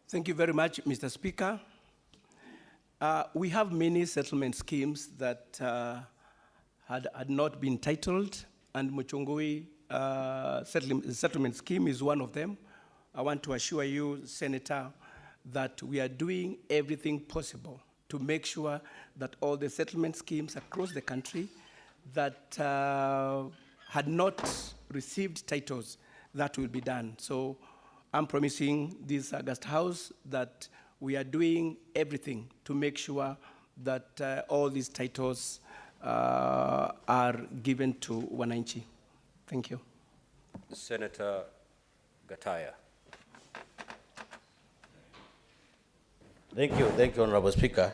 Thank you very much, Mr. Speaker. We have many settlement schemes that had not been titled, and Muchungui settlement scheme is one of them. I want to assure you, Senator, that we are doing everything possible to make sure that all the settlement schemes across the country that had not received titles, that will be done. So I'm promising this August House that we are doing everything to make sure that all these titles are given to wananchi. Thank you. Senator Gataya. Thank you, Honorable Speaker.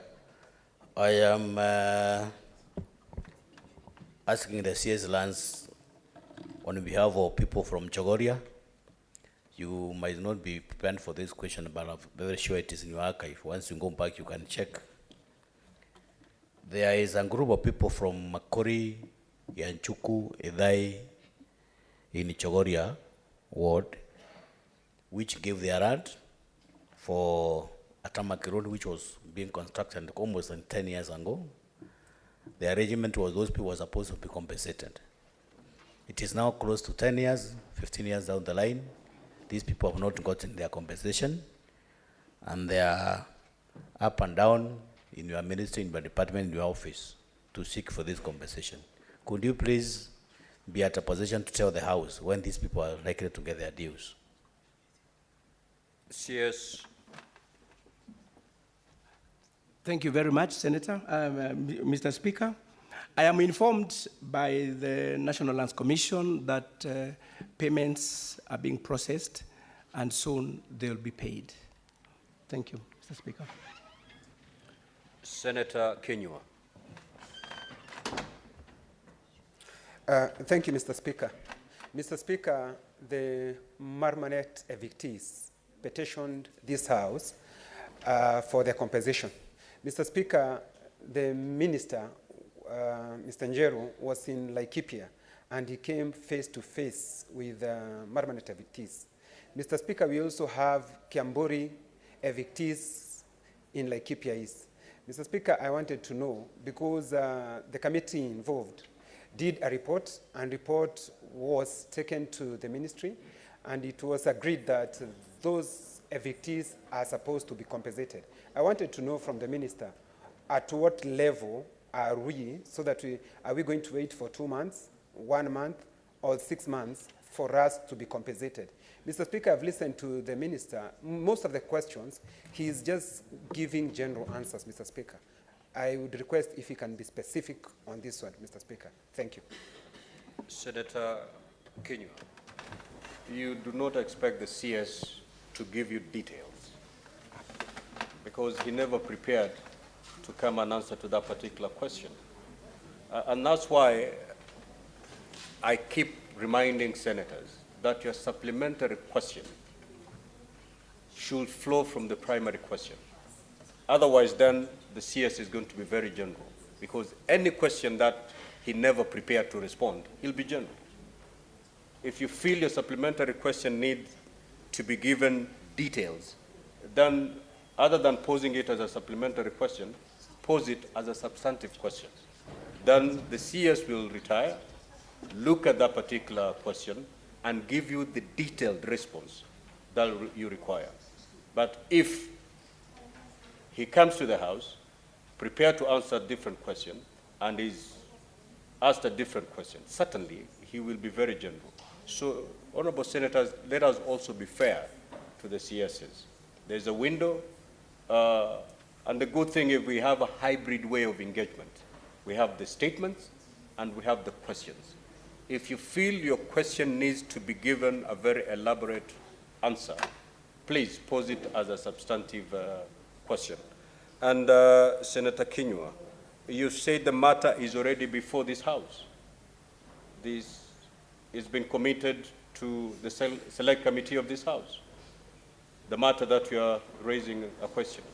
I am asking the CS lands on behalf of people from Chagoria. You might not be prepared for this question, but I'm very sure it is in your archive. Once you go back, you can check. There is a group of people from Makori, Yanchuku, Edai, in Chagoria ward, which gave their land for Atamaki Road, which was being constructed almost 10 years ago. The arrangement was those people were supposed to be compensated. It is now close to 10 years, 15 years down the line. These people have not gotten their compensation, and they are up and down in your ministry, in your department, in your office to seek for this compensation. Could you please be at a position to tell the House when these people are likely to get their dues? CS. Thank you very much, Senator. Mr. Speaker, I am informed by the National Lands Commission that payments are being processed and soon they'll be paid. Thank you, Mr. Speaker. Senator Kenyua. Thank you, Mr. Speaker. Mr. Speaker, the Marmonette evictees petitioned this House for their compensation. Mr. Speaker, the minister, Mr. Njeru, was in Laikipia, and he came face to face with Marmonette evictees. Mr. Speaker, we also have Kiambori evictees in Laikipia East. Mr. Speaker, I wanted to know, because the committee involved did a report, and report was taken to the ministry, and it was agreed that those evictees are supposed to be compensated. I wanted to know from the minister, at what level are we, so that are we going to wait for 2 months, 1 month, or 6 months for us to be compensated? Mr. Speaker, I've listened to the minister. Most of the questions, he's just giving general answers, Mr. Speaker. I would request if he can be specific on this one, Mr. Speaker. Thank you. Senator Kenyua, you do not expect the CS to give you details because he never prepared to come and answer to that particular question. And that's why I keep reminding senators that your supplementary question should flow from the primary question. Otherwise, then the CS is going to be very general, because any question that he never prepared to respond, he'll be general. If you feel your supplementary question needs to be given details, then other than posing it as a supplementary question, pose it as a substantive question. Then the CS will retire, look at that particular question, and give you the detailed response that you require. But if he comes to the House, prepared to answer a different question, and is asked a different question, certainly he will be very general. So, honorable senators, let us also be fair to the CSs. There's a window, and the good thing is we have a hybrid way of engagement. We have the statements and we have the questions. If you feel your question needs to be given a very elaborate answer, please pose it as a substantive question. And Senator Kenyua, you said the matter is already before this House. This has been committed to the select committee of this House. The matter that you are raising a question.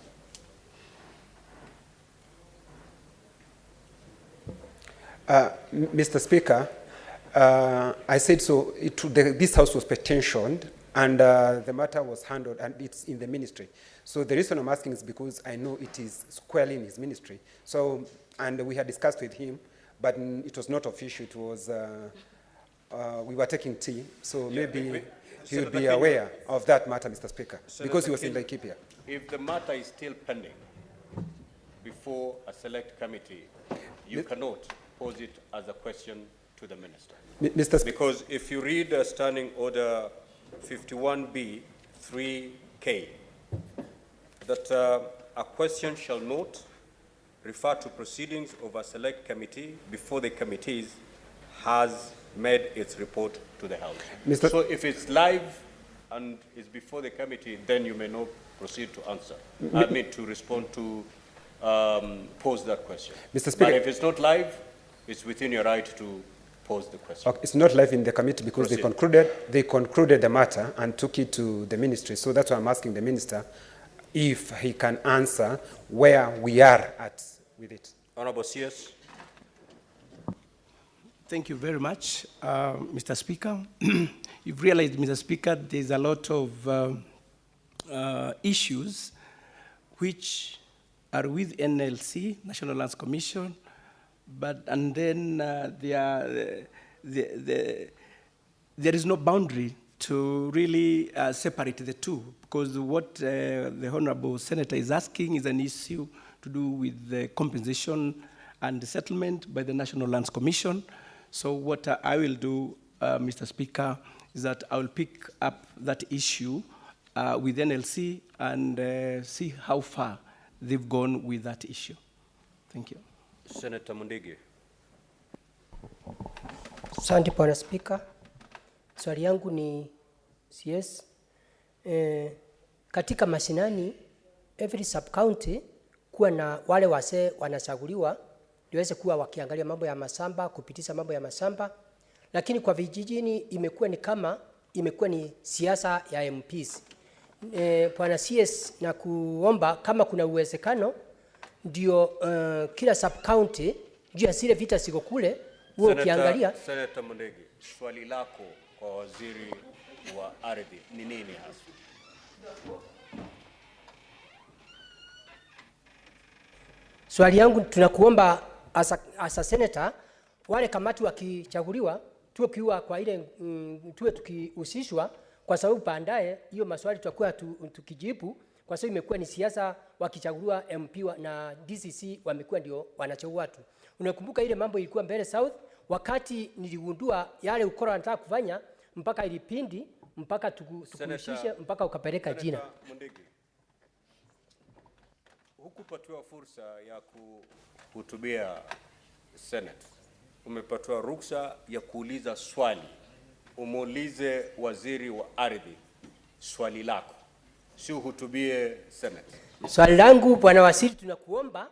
Mr. Speaker, I said so. This House was petitioned, And the matter was handled, and it's in the ministry. So the reason I'm asking is because I know it is squarely in his ministry. So, and we had discussed with him, but it was not official. It was, we were taking tea, so maybe he would be aware of that matter, Mr. Speaker, because he was in Laikipia. If the matter is still pending before a select committee, you cannot pose it as a question to the minister. Mr. Because if you read Standing Order 51B 3K, that a question shall not refer to proceedings of a select committee before the committee has made its report to the House. So if it's live and is before the committee, then you may not proceed to answer. I mean, to respond to pose that question. Mr. Speaker, but if it's not live, it's within your right to pose the question. Okay, it's not live in the committee because they concluded the matter and took it to the ministry. So that's why I'm asking the minister if he can answer where we are at with it. Honorable CS. Thank you very much, Mr. Speaker. You've realized, Mr. Speaker, there's a lot of issues which are with NLC, National Lands Commission, and then there is no boundary to really separate the two, because what the Honorable Senator is asking is an issue to do with the compensation and the settlement by the National Lands Commission. So what I will do, Mr. Speaker, is that I will pick up that issue with NLC and see how far they've gone with that issue. Thank you. Senator Mundigi. Asante Bwana Speaker. Swali yangu ni CS. Katika mashinani, every sub-county kuwa na wale wase wanachaguliwa liweze kuwa wakiangalia mambo ya mashamba, kupitisha mambo ya mashamba, lakini kwa vijijini imekuwa ni siasa ya MPs. Bwana CS, na kuomba kama kuna uwezekano ndio kila sub-county juu ya zile vita siko kule huo ukiangalia. Senator Mundigi, swali lako kwa waziri wa ardhi ni nini hasa? Swali yangu tunakuomba as a senator, wale kamati wakichaguliwa tuwe kiwa kwa ile tuwe tukihusishwa, kwa sababu baadaye hiyo maswali tutakuwa tukijibu, kwa sababu imekuwa ni siasa wakichaguliwa MP na DCC wamekuwa ndio wanachagua watu. Unakumbuka ile mambo ilikuwa mbele South, wakati niligundua yale ukora wanataka kufanya mpaka ilipindi mpaka tukuishishe mpaka ukapeleka jina. Mundigi, hukupatiwa fursa ya kuhutubia Senate. Umepatiwa ruksa ya kuuliza swali. Umuulize waziri wa ardhi swali lako, si uhutubie Senate. Swali langu Bwana Waziri, tunakuomba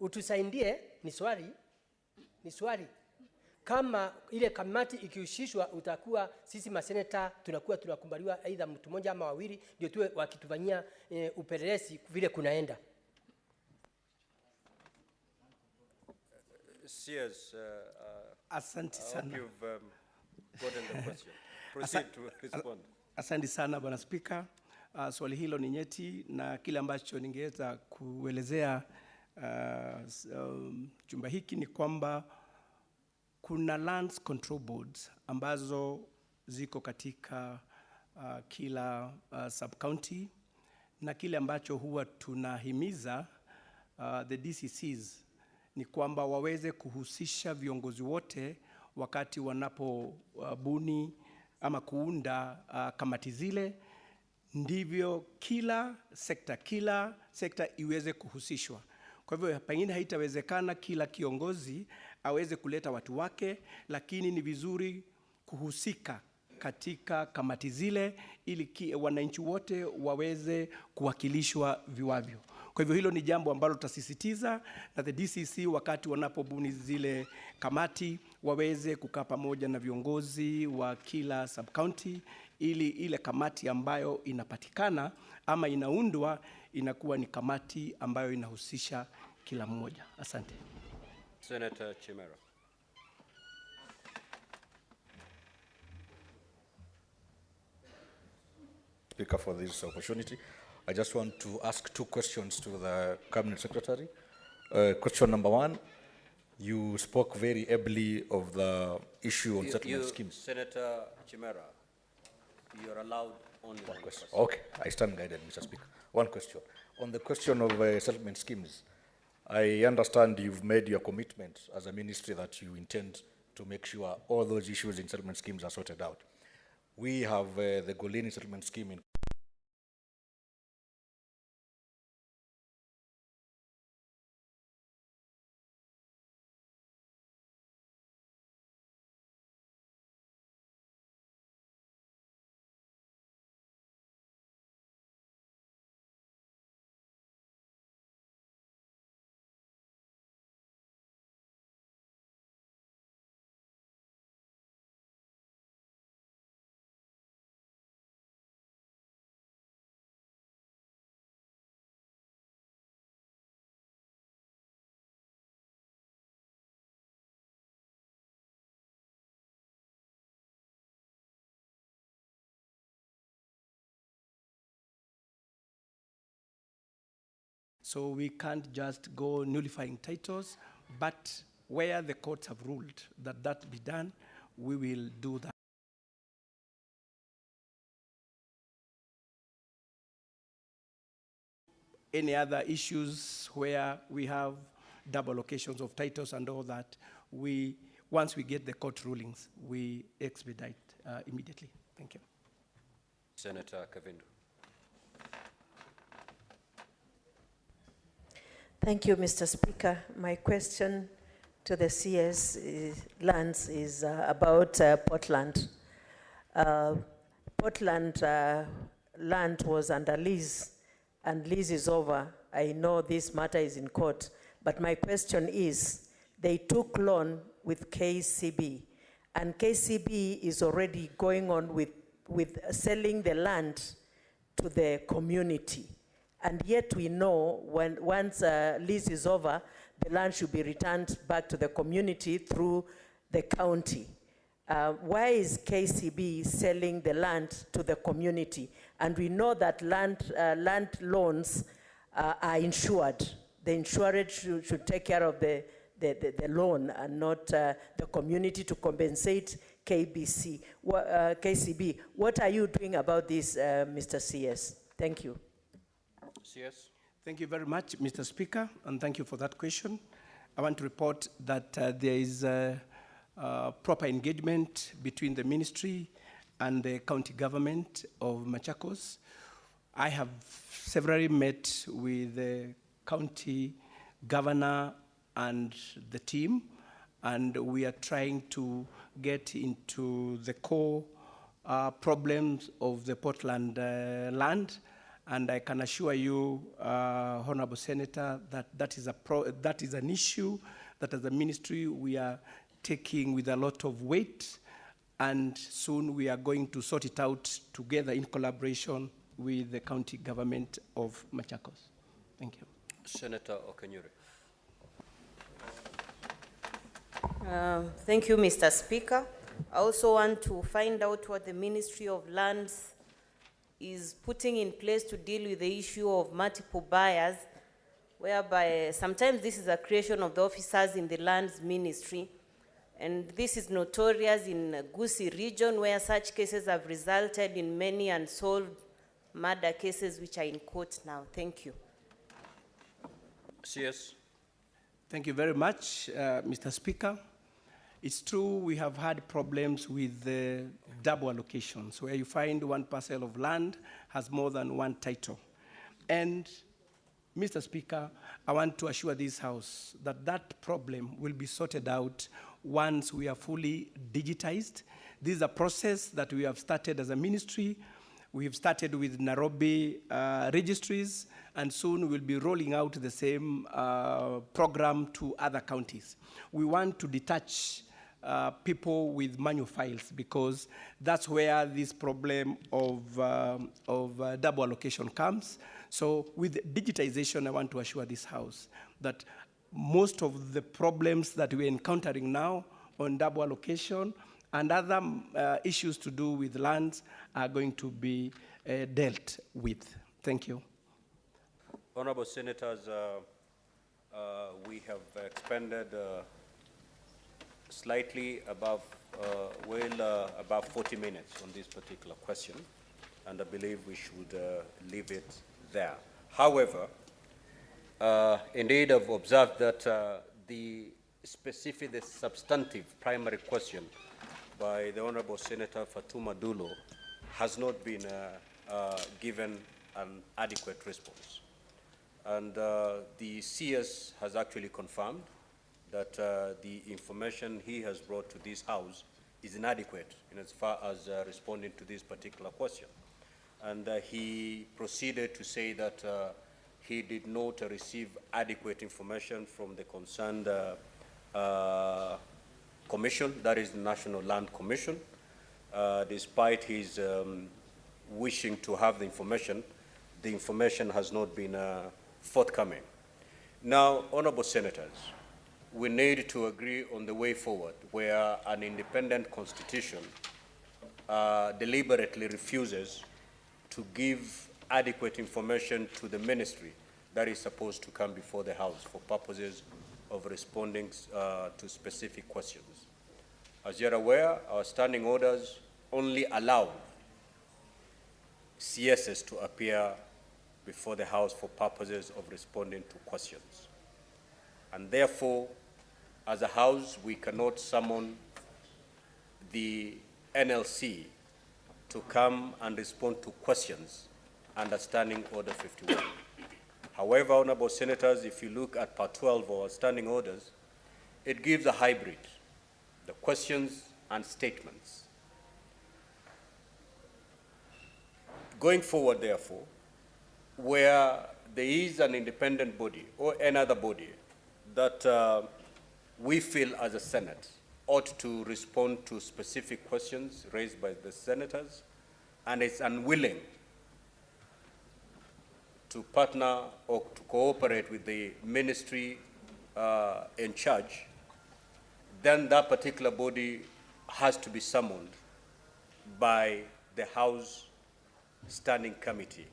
utusaidie, ni swali. Kama ile kamati ikihusishwa, utakuwa sisi maseneta tunakuwa tunakumbaliwa aidha mtu mmoja ama wawili ndio tuwe wakitufanyia upelelezi vile kunaenda. Yes, Asante sana. You've gotten the question. Proceed to respond. Asante sana Bwana Speaker. Swali hilo ni nyeti, na kile ambacho ningeweza kuelezea chumba hiki ni kwamba kuna lands control boards ambazo ziko katika kila sub-county, na kile ambacho huwa tunahimiza the DCCs ni kwamba waweze kuhusisha viongozi wote wakati wanapobuni ama kuunda kamati zile, ndivyo kila sekta iweze kuhusishwa. Kwa hivyo pengine haitawezekana kila kiongozi aweze kuleta watu wake, lakini ni vizuri kuhusika katika kamati zile ili wananchi wote waweze kuwakilishwa viwavyo. Kwa hivyo hilo ni jambo ambalo tutasisitiza, na the DCC wakati wanapobuni zile kamati waweze kukaa pamoja na viongozi wa kila sub-county ili ile kamati ambayo inapatikana ama inaundwa inakuwa ni kamati ambayo inahusisha kila mmoja. Asante. Senator Chimera. Speaker, for this opportunity. I just want to ask two questions to the Cabinet Secretary. Question number one, you spoke very ably of the issue on settlement schemes. Senator Chimera, you're allowed only one question. Okay, I stand guided, Mr. Speaker. One question. On the question of settlement schemes, I understand you've made your commitment as a ministry that you intend to make sure all those issues in settlement schemes are sorted out. We have the Golini settlement scheme in So we can't just go nullifying titles, but where the courts have ruled that that be done, we will do that. Any other issues where we have double locations of titles and all that, once we get the court rulings, we expedite immediately. Thank you. Senator Kavindu. Thank you, Mr. Speaker. My question to the CS lands is about Portland. Portland land was under lease, and lease is over. I know this matter is in court, but my question is, they took loan with KCB, and KCB is already going on with selling the land to the community. And yet we know once lease is over, the land should be returned back to the community through the county. Why is KCB selling the land to the community? And we know that land loans are insured. The insured should take care of the loan and not the community to compensate KCB. What are you doing about this, Mr. CS? Thank you. CS. Thank you very much, Mr. Speaker, and thank you for that question. I want to report that there is proper engagement between the ministry and the county government of Machakos. I have severally met with the county governor and the team, and we are trying to get into the core problems of the Portland land. And I can assure you, Honorable Senator, that that is an issue that as a ministry we are taking with a lot of weight, and soon we are going to sort it out together in collaboration with the county government of Machakos. Thank you. Senator Okanyuri. Thank you, Mr. Speaker. I also want to find out what the Ministry of Lands is putting in place to deal with the issue of multiple buyers, whereby sometimes this is a creation of the officers in the lands ministry, and this is notorious in Gusii region, where such cases have resulted in many unsolved murder cases which are in court now. Thank you. CS. Thank you very much, Mr. Speaker. It's true we have had problems with the double allocations, where you find one parcel of land has more than one title. And, Mr. Speaker, I want to assure this House that that problem will be sorted out once we are fully digitized. This is a process that we have started as a ministry. We have started with Nairobi registries, and soon we'll be rolling out the same program to other counties. We want to detach people with manual files, because that's where this problem of double allocation comes. So with digitization, I want to assure this House that most of the problems that we're encountering now on double allocation and other issues to do with lands are going to be dealt with. Thank you. Honorable Senators, we have expended slightly above, about 40 minutes on this particular question, and I believe we should leave it there. However, indeed, I've observed that the substantive primary question by the Honorable Senator Fatuma Dulo has not been given an adequate response. And the CS has actually confirmed that the information he has brought to this House is inadequate in as far as responding to this particular question. And he proceeded to say that he did not receive adequate information from the concerned commission, that is the National Land Commission. Despite his wishing to have the information has not been forthcoming. Now, Honorable Senators, we need to agree on the way forward where an independent constitution deliberately refuses to give adequate information to the ministry that is supposed to come before the House for purposes of responding to specific questions. As you're aware, our standing orders only allow CSs to appear before the House for purposes of responding to questions. And therefore, as a House, we cannot summon the NLC to come and respond to questions under Standing Order 51. However, Honorable Senators, if you look at Part 12 of our standing orders, it gives a hybrid, the questions and statements. Going forward, therefore, where there is an independent body or another body that we feel as a Senate ought to respond to specific questions raised by the senators and is unwilling to partner or to cooperate with the ministry in charge, then that particular body has to be summoned by the House Standing Committee.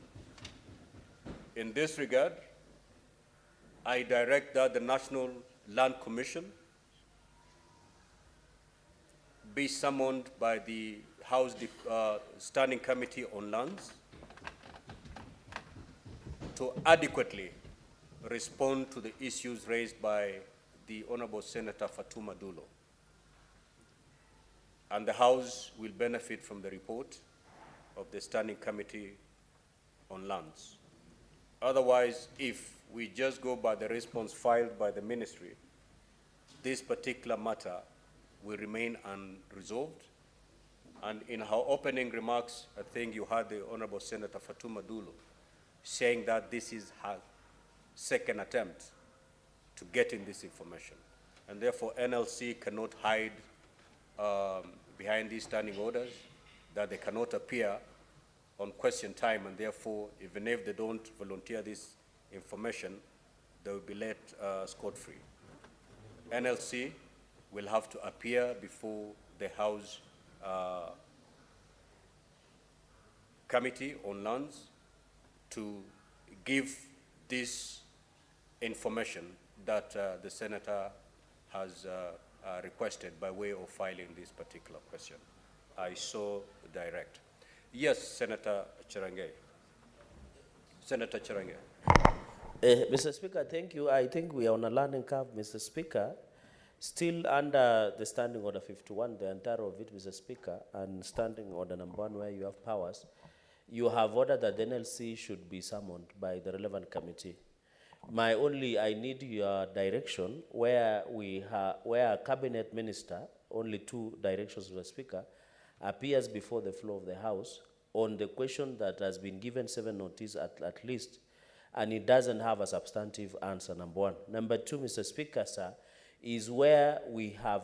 In this regard, I direct that the National Land Commission be summoned by the House Standing Committee on Lands to adequately respond to the issues raised by the Honorable Senator Fatuma Dulo. And the House will benefit from the report of the Standing Committee on Lands. Otherwise, if we just go by the response filed by the ministry, this particular matter will remain unresolved. And in her opening remarks, I think you heard the Honorable Senator Fatuma Dulo saying that this is her second attempt to get in this information. And therefore, NLC cannot hide behind these standing orders, that they cannot appear on question time, and therefore, even if they don't volunteer this information, they will be let scot-free. NLC will have to appear before the House Committee on Lands to give this information that the Senator has requested by way of filing this particular question. I so direct. Yes, Senator Chirange. Senator Chirange. Mr. Speaker, thank you. I think we are on a learning curve, Mr. Speaker. Still under the Standing Order 51, the entire of it, Mr. Speaker, and Standing Order number 1, where you have powers, you have ordered that the NLC should be summoned by the relevant committee. I need your direction where where a cabinet minister, only 2 directions, Mr. Speaker, appears before the floor of the House on the question that has been given 7 notice at least, and it doesn't have a substantive answer, number 1. Number 2, Mr. Speaker, sir, is where we have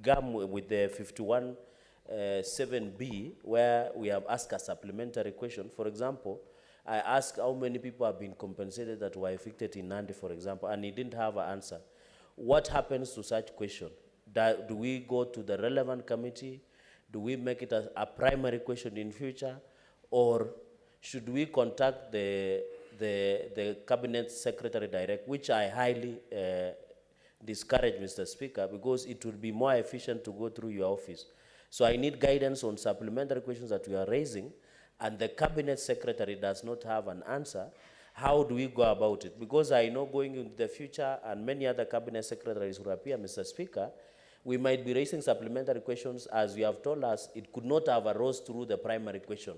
gum with the 51 7B, where we have asked a supplementary question. For example, I asked how many people have been compensated that were evicted in Nandi, for example, and he didn't have an answer. What happens to such question? Do we go to the relevant committee? Do we make it a primary question in future? Or should we contact the cabinet secretary direct, which I highly discourage, Mr. Speaker, because it would be more efficient to go through your office. So I need guidance on supplementary questions that we are raising, and the cabinet secretary does not have an answer. How do we go about it? Because I know going into the future, and many other cabinet secretaries will appear, Mr. Speaker, we might be raising supplementary questions, as you have told us, it could not have arose through the primary question.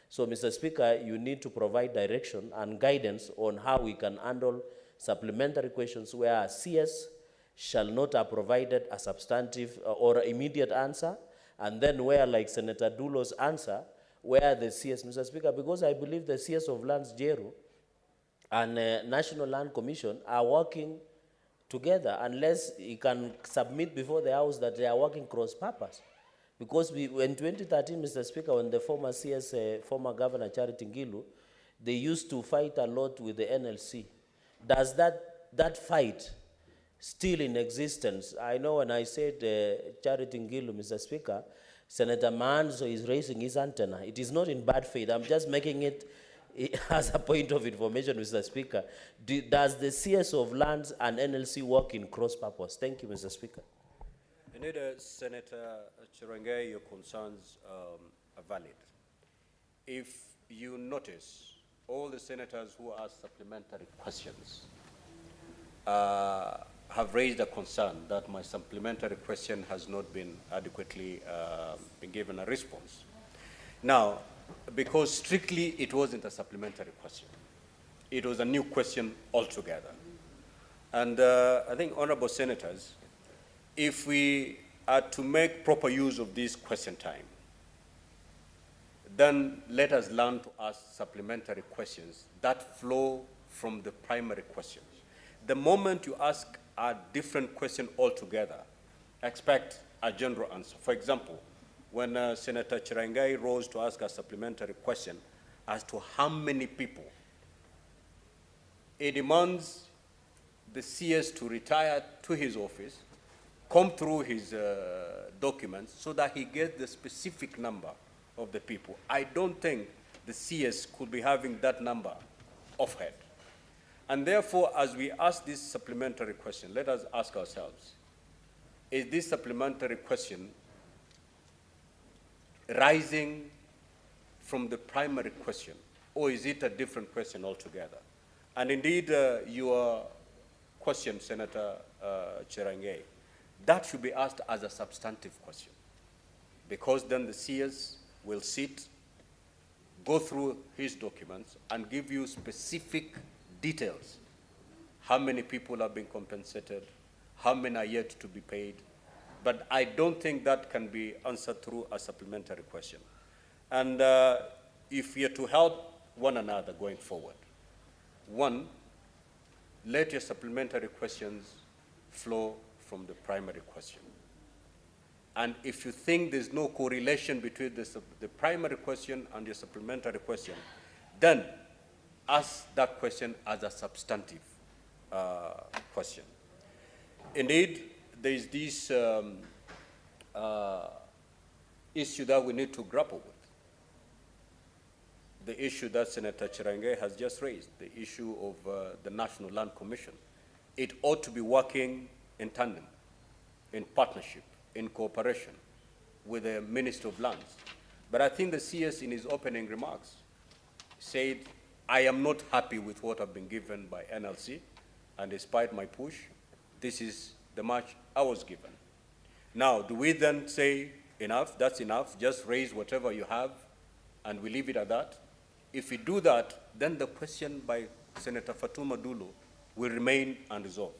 So, Mr. Speaker, you need to provide direction and guidance on how we can handle supplementary questions where CS shall not have provided a substantive or immediate answer, and then where, like Senator Dulo's answer, where the CS, Mr. Speaker, because I believe the CS of Lands, Jeru, and National Land Commission are working together, unless he can submit before the House that they are working cross-purpose. Because in 2013, Mr. Speaker, when the former CS, former Governor Charity Ngilu, they used to fight a lot with the NLC. Does that fight still in existence? I know when I said Charity Ngilu, Mr. Speaker, Senator Manzo is raising his antenna. It is not in bad faith. I'm just making it as a point of information, Mr. Speaker. Does the CS of Lands and NLC work in cross-purpose? Thank you, Mr. Speaker. Indeed, Senator Chirangai, your concerns are valid. If you notice, all the senators who asked supplementary questions have raised a concern that my supplementary question has not been adequately been given a response. Now, because strictly it wasn't a supplementary question. It was a new question altogether. And I think, honorable senators, if we are to make proper use of this question time, then let us learn to ask supplementary questions that flow from the primary questions. The moment you ask a different question altogether, expect a general answer. For example, when Senator Chirangai rose to ask a supplementary question as to how many people, it demands the CS to retire to his office, come through his documents so that he gets the specific number of the people. I don't think the CS could be having that number offhand. And therefore, as we ask this supplementary question, let us ask ourselves, is this supplementary question rising from the primary question, or is it a different question altogether? And indeed, your question, Senator Chirangai, that should be asked as a substantive question, because then the CS will sit, go through his documents, and give you specific details. How many people have been compensated, how many are yet to be paid. But I don't think that can be answered through a supplementary question. And if we are to help one another going forward, one, let your supplementary questions flow from the primary question. And if you think there's no correlation between the primary question and your supplementary question, then ask that question as a substantive question. Indeed, there is this issue that we need to grapple with. The issue that Senator Chirangai has just raised, the issue of the National Land Commission. It ought to be working in tandem, in partnership, in cooperation with the Minister of Lands. But I think the CS in his opening remarks said, I am not happy with what I've been given by NLC, and despite my push, this is the much I was given. Now, do we then say, enough, that's enough, just raise whatever you have, and we leave it at that? If we do that, then the question by Senator Fatuma Dulo will remain unresolved.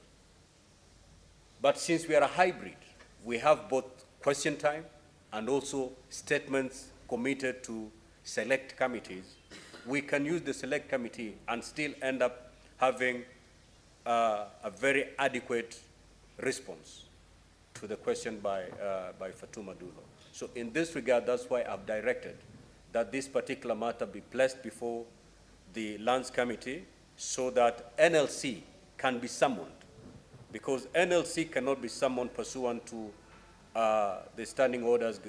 But since we are a hybrid, we have both question time and also statements committed to select committees. We can use the select committee and still end up having a very adequate response to the question by Fatuma Dulo. So in this regard, that's why I've directed that this particular matter be placed before the Lands Committee so that NLC can be summoned because NLC cannot be summoned pursuant to the standing orders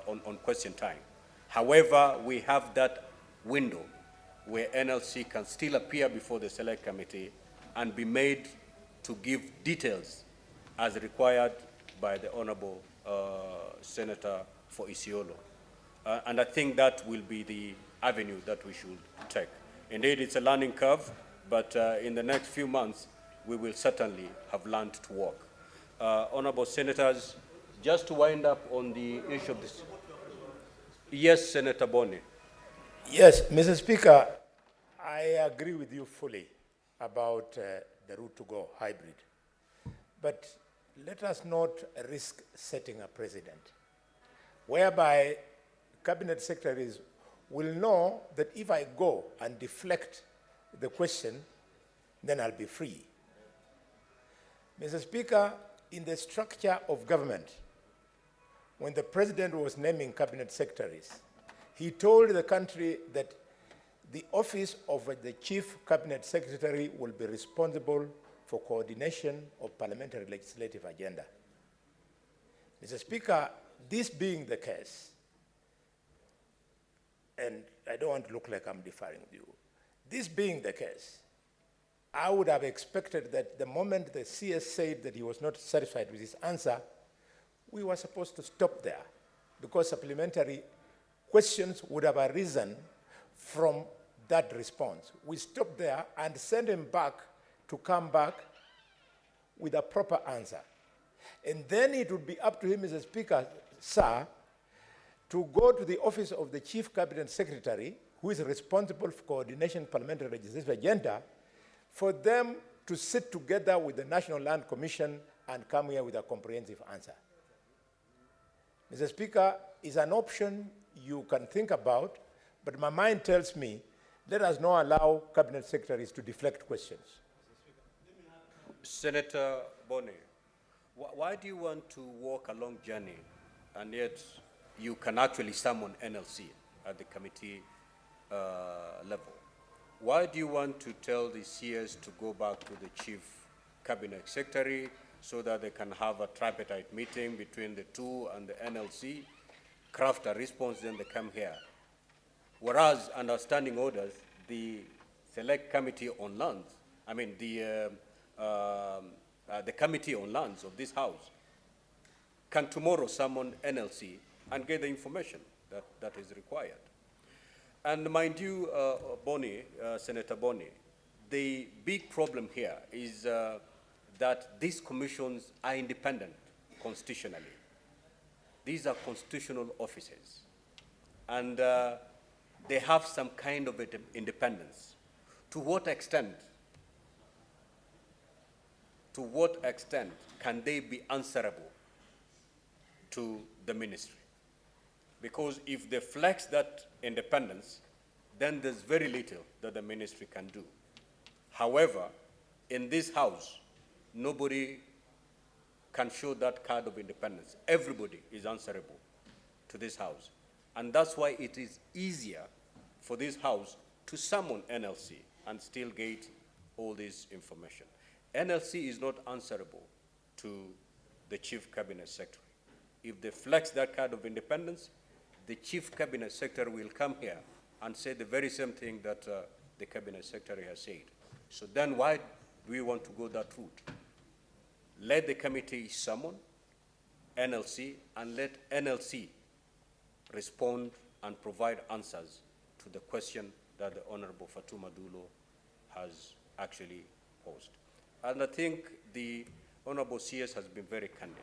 on question time. However, we have that window where NLC can still appear before the select committee and be made to give details as required by the Honorable Senator for Isiolo. And I think that will be the avenue that we should take. Indeed, it's a learning curve, but in the next few months, we will certainly have learned to walk. Honorable Senators, just to wind up on the issue of this. Yes, Senator Boni. Yes, Mr. Speaker, I agree with you fully about the route to go hybrid. But let us not risk setting a precedent whereby cabinet secretaries will know that if I go and deflect the question, then I'll be free. Mr. Speaker, in the structure of government, when the president was naming cabinet secretaries, he told the country that the office of the chief cabinet secretary will be responsible for coordination of parliamentary legislative agenda. Mr. Speaker, this being the case, and I don't want to look like I'm deferring with you, this being the case, I would have expected that the moment the CS said that he was not satisfied with his answer, we were supposed to stop there because supplementary questions would have arisen from that response. We stopped there and sent him back to come back with a proper answer. And then it would be up to him, Mr. Speaker, sir, to go to the office of the Chief Cabinet Secretary, who is responsible for coordination parliamentary legislative agenda, for them to sit together with the National Land Commission and come here with a comprehensive answer. Mr. Speaker, is an option you can think about, but my mind tells me, let us not allow cabinet secretaries to deflect questions. Senator Boni, why do you want to walk a long journey and yet you can actually summon NLC at the committee level? Why do you want to tell the CS to go back to the chief cabinet secretary so that they can have a tripartite meeting between the two and the NLC, craft a response, then they come here? Whereas under standing orders, the select committee on lands, I mean the committee on lands of this house can tomorrow summon NLC and get the information that is required. And mind you, Senator Boni, the big problem here is that these commissions are independent constitutionally. These are constitutional offices. And they have some kind of independence. To what extent can they be answerable to the ministry? Because if they flex that independence, then there's very little that the ministry can do. However, in this house, nobody can show that card of independence. Everybody is answerable to this house. And that's why it is easier for this house to summon NLC and still get all this information. NLC is not answerable to the chief cabinet secretary. If they flex that card of independence, the chief cabinet secretary will come here and say the very same thing that the cabinet secretary has said. So then why do we want to go that route? Let the committee summon NLC and let NLC respond and provide answers to the question that the Honorable Fatuma Dulo has actually posed. And I think the Honorable CS has been very candid,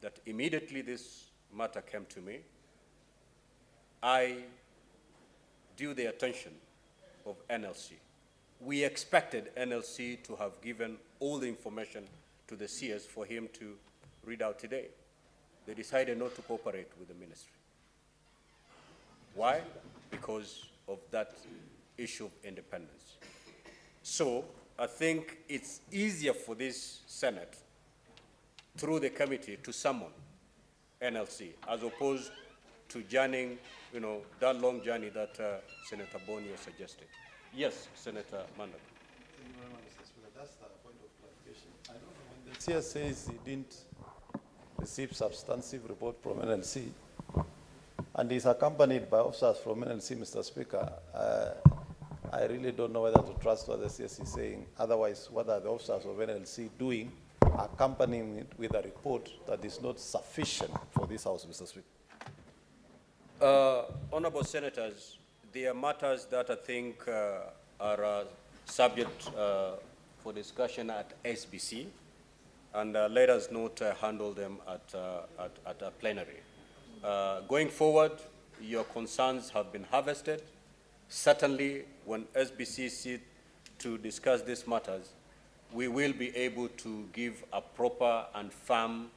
that immediately this matter came to me, I drew the attention of NLC. We expected NLC to have given all the information to the CS for him to read out today. They decided not to cooperate with the ministry. Why? Because of that issue of independence. So I think it's easier for this Senate, through the committee, to summon NLC, as opposed to journeying, that long journey that Senator Boni suggested. Yes, Senator Mandaka. Thank you very much, Mr. Speaker. That's the point of clarification. CS says he didn't receive substantive report from NLC, and he's accompanied by officers from NLC, Mr. Speaker. I really don't know whether to trust what the CS is saying. Otherwise, what are the officers of NLC doing, accompanying it with a report that is not sufficient for this House, Mr. Speaker? Honorable Senators, there are matters that I think are subject for discussion at SBC, and let us not handle them at a plenary. Going forward, your concerns have been harvested. Certainly, when SBC sit to discuss these matters, we will be able to give a proper and firm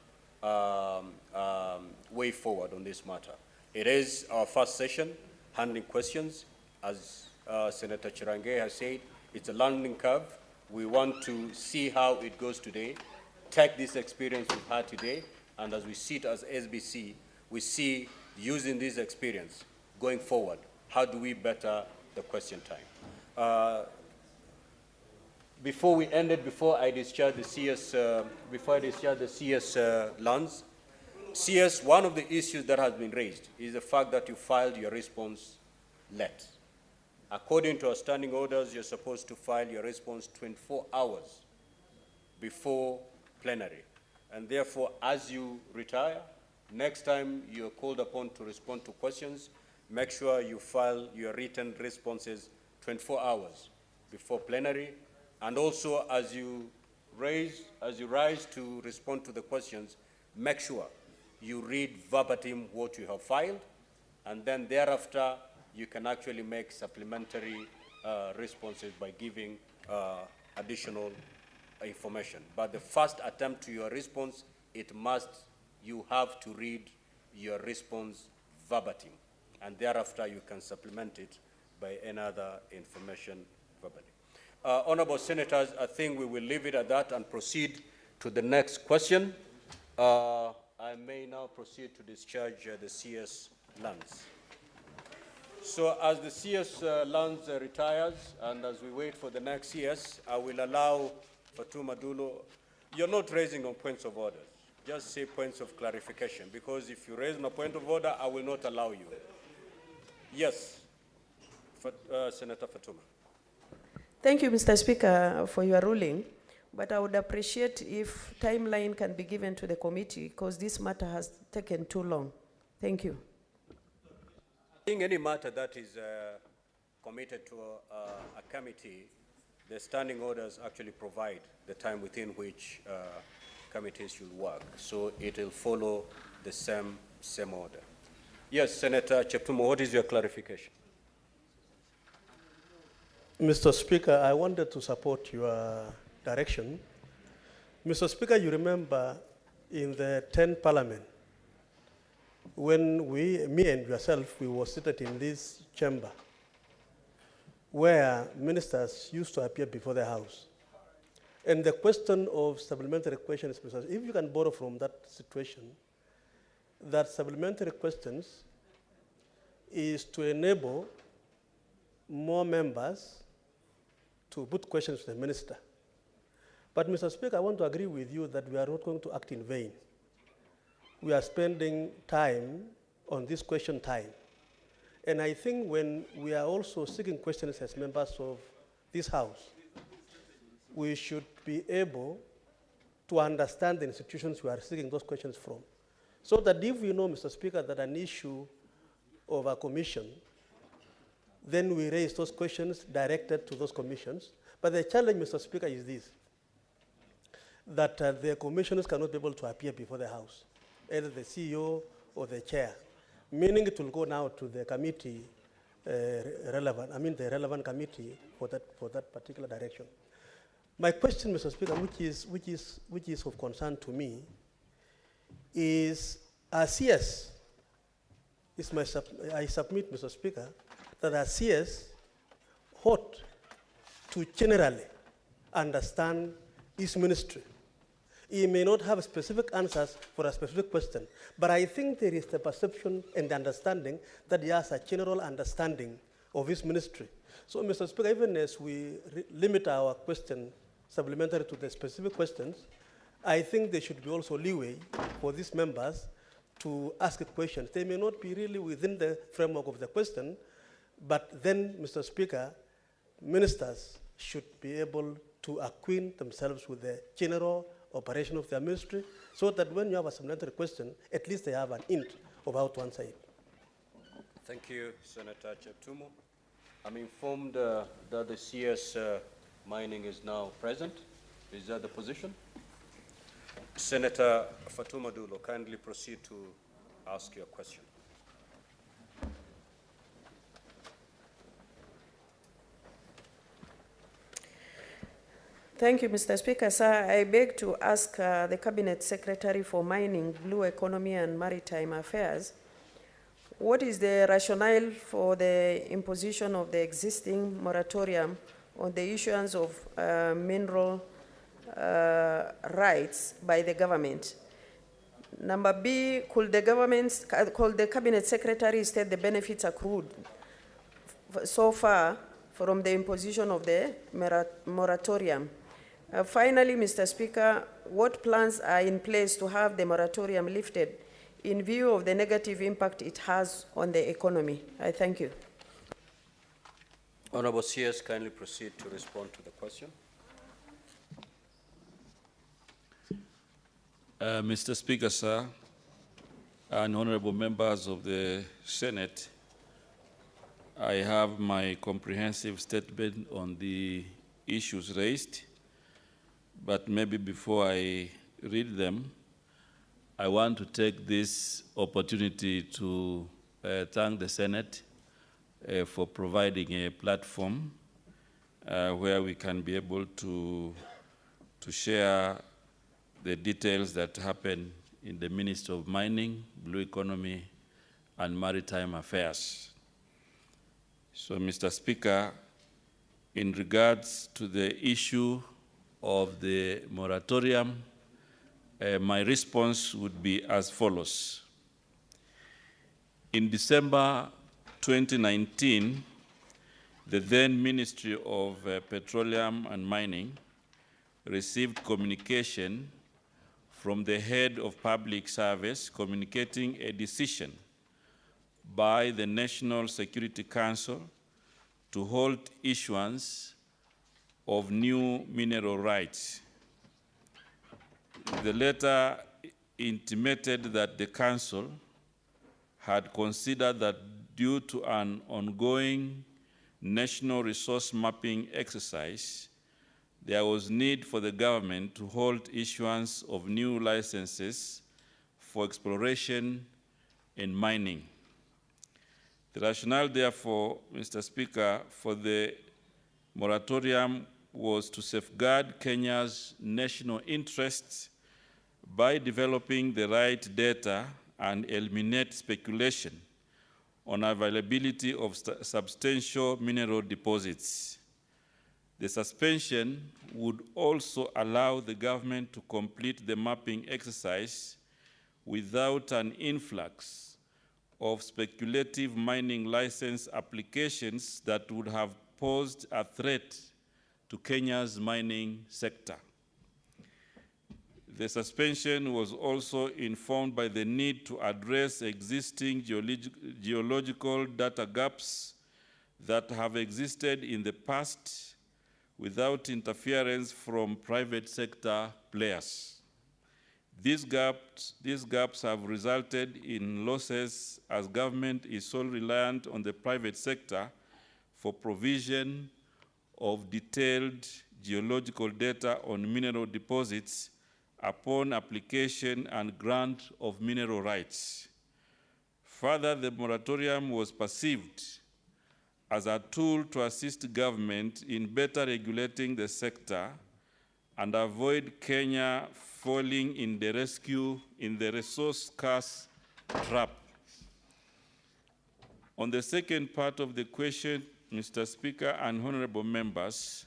way forward on this matter. It is our first session, handling questions. As Senator Chirange has said, it's a learning curve. We want to see how it goes today, take this experience we've had today, and as we sit as SBC, we see using this experience going forward, how do we better the question time? Before we end it, before I discharge the CS, lands, CS, one of the issues that has been raised is the fact that you filed your response late. According to our standing orders, you're supposed to file your response 24 hours before plenary. And therefore, as you retire, next time you're called upon to respond to questions, make sure you file your written responses 24 hours before plenary. And also, as you rise to respond to the questions, make sure you read verbatim what you have filed, and then thereafter, you can actually make supplementary responses by giving additional information. But the first attempt to your response, you have to read your response verbatim, and thereafter you can supplement it by any other information verbally. Honorable Senators, I think we will leave it at that and proceed to the next question. I may now proceed to discharge the CS lands. So as the CS lands retires, and as we wait for the next CS, I will allow Fatuma Dulo. You're not raising on points of order. Just say points of clarification, because if you raise on a point of order, I will not allow you. Yes, Senator Fatuma. Thank you, Mr. Speaker, for your ruling, but I would appreciate if timeline can be given to the committee, because this matter has taken too long. Thank you. I think any matter that is committed to a committee, the standing orders actually provide the time within which committees should work. So it will follow the same order. Yes, Senator Cheptumo, what is your clarification? Mr. Speaker, I wanted to support your direction. Mr. Speaker, you remember in the 10th Parliament, when me and yourself, we were seated in this chamber where ministers used to appear before the House. And the question of supplementary questions, if you can borrow from that situation, that supplementary questions is to enable more members to put questions to the minister. But Mr. Speaker, I want to agree with you that we are not going to act in vain. We are spending time on this question time. And I think when we are also seeking questions as members of this House, we should be able to understand the institutions we are seeking those questions from. So that if we know, Mr. Speaker, that an issue of a commission, then we raise those questions directed to those commissions. But the challenge, Mr. Speaker, is this, that the commissioners cannot be able to appear before the House, either the CEO or the chair, meaning it will go now to the committee the relevant committee for that particular direction. My question, Mr. Speaker, which is of concern to me, is CS. I submit, Mr. Speaker, that CS ought to generally understand his ministry. He may not have specific answers for a specific question, but I think there is the perception and the understanding that he has a general understanding of his ministry. So, Mr. Speaker, even as we limit our question supplementary to the specific questions, I think there should be also leeway for these members to ask questions. They may not be really within the framework of the question, but then, Mr. Speaker, ministers should be able to acquaint themselves with the general operation of their ministry, so that when you have a supplementary question, at least they have an hint of how to answer it. Thank you, Senator Cheptumo. I'm informed that the CS mining is now present. Is that the position? Senator Fatuma Dulo, kindly proceed to ask your question. Thank you, Mr. Speaker. Sir, I beg to ask the Cabinet Secretary for Mining, Blue Economy and Maritime Affairs, what is the rationale for the imposition of the existing moratorium on the issuance of mineral rights by the government? Number B, could the Cabinet Secretary state the benefits accrued so far from the imposition of the moratorium? Finally, Mr. Speaker, what plans are in place to have the moratorium lifted in view of the negative impact it has on the economy? I thank you. Honorable CS, kindly proceed to respond to the question. Mr. Speaker, sir, and honorable members of the Senate, I have my comprehensive statement on the issues raised, but maybe before I read them, I want to take this opportunity to thank the Senate for providing a platform where we can be able to share the details that happen in the Ministry of Mining, Blue Economy, and Maritime Affairs. So, Mr. Speaker, in regards to the issue of the moratorium, my response would be as follows. In December 2019, the then Ministry of Petroleum and Mining received communication from the head of public service communicating a decision by the National Security Council to hold issuance of new mineral rights. The letter intimated that the Council had considered that due to an ongoing national resource mapping exercise, there was need for the government to hold issuance of new licenses for exploration and mining. The rationale, therefore, Mr. Speaker, for the moratorium was to safeguard Kenya's national interests by developing the right data and eliminate speculation on availability of substantial mineral deposits. The suspension would also allow the government to complete the mapping exercise without an influx of speculative mining license applications that would have posed a threat to Kenya's mining sector. The suspension was also informed by the need to address existing geological data gaps that have existed in the past without interference from private sector players. These gaps have resulted in losses as government is solely reliant on the private sector for provision of detailed geological data on mineral deposits upon application and grant of mineral rights. Further, the moratorium was perceived as a tool to assist government in better regulating the sector and avoid Kenya falling in the resource scarce trap. On the second part of the question, Mr. Speaker and honorable members,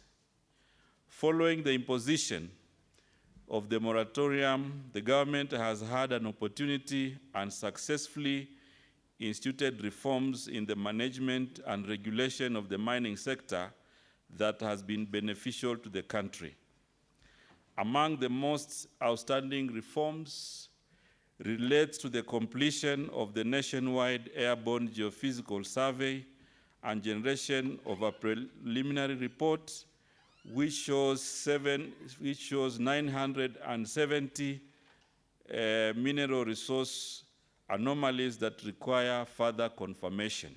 following the imposition of the moratorium, the government has had an opportunity and successfully instituted reforms in the management and regulation of the mining sector that has been beneficial to the country. Among the most outstanding reforms relates to the completion of the nationwide airborne geophysical survey and generation of a preliminary report which shows 970 mineral resource anomalies that require further confirmation.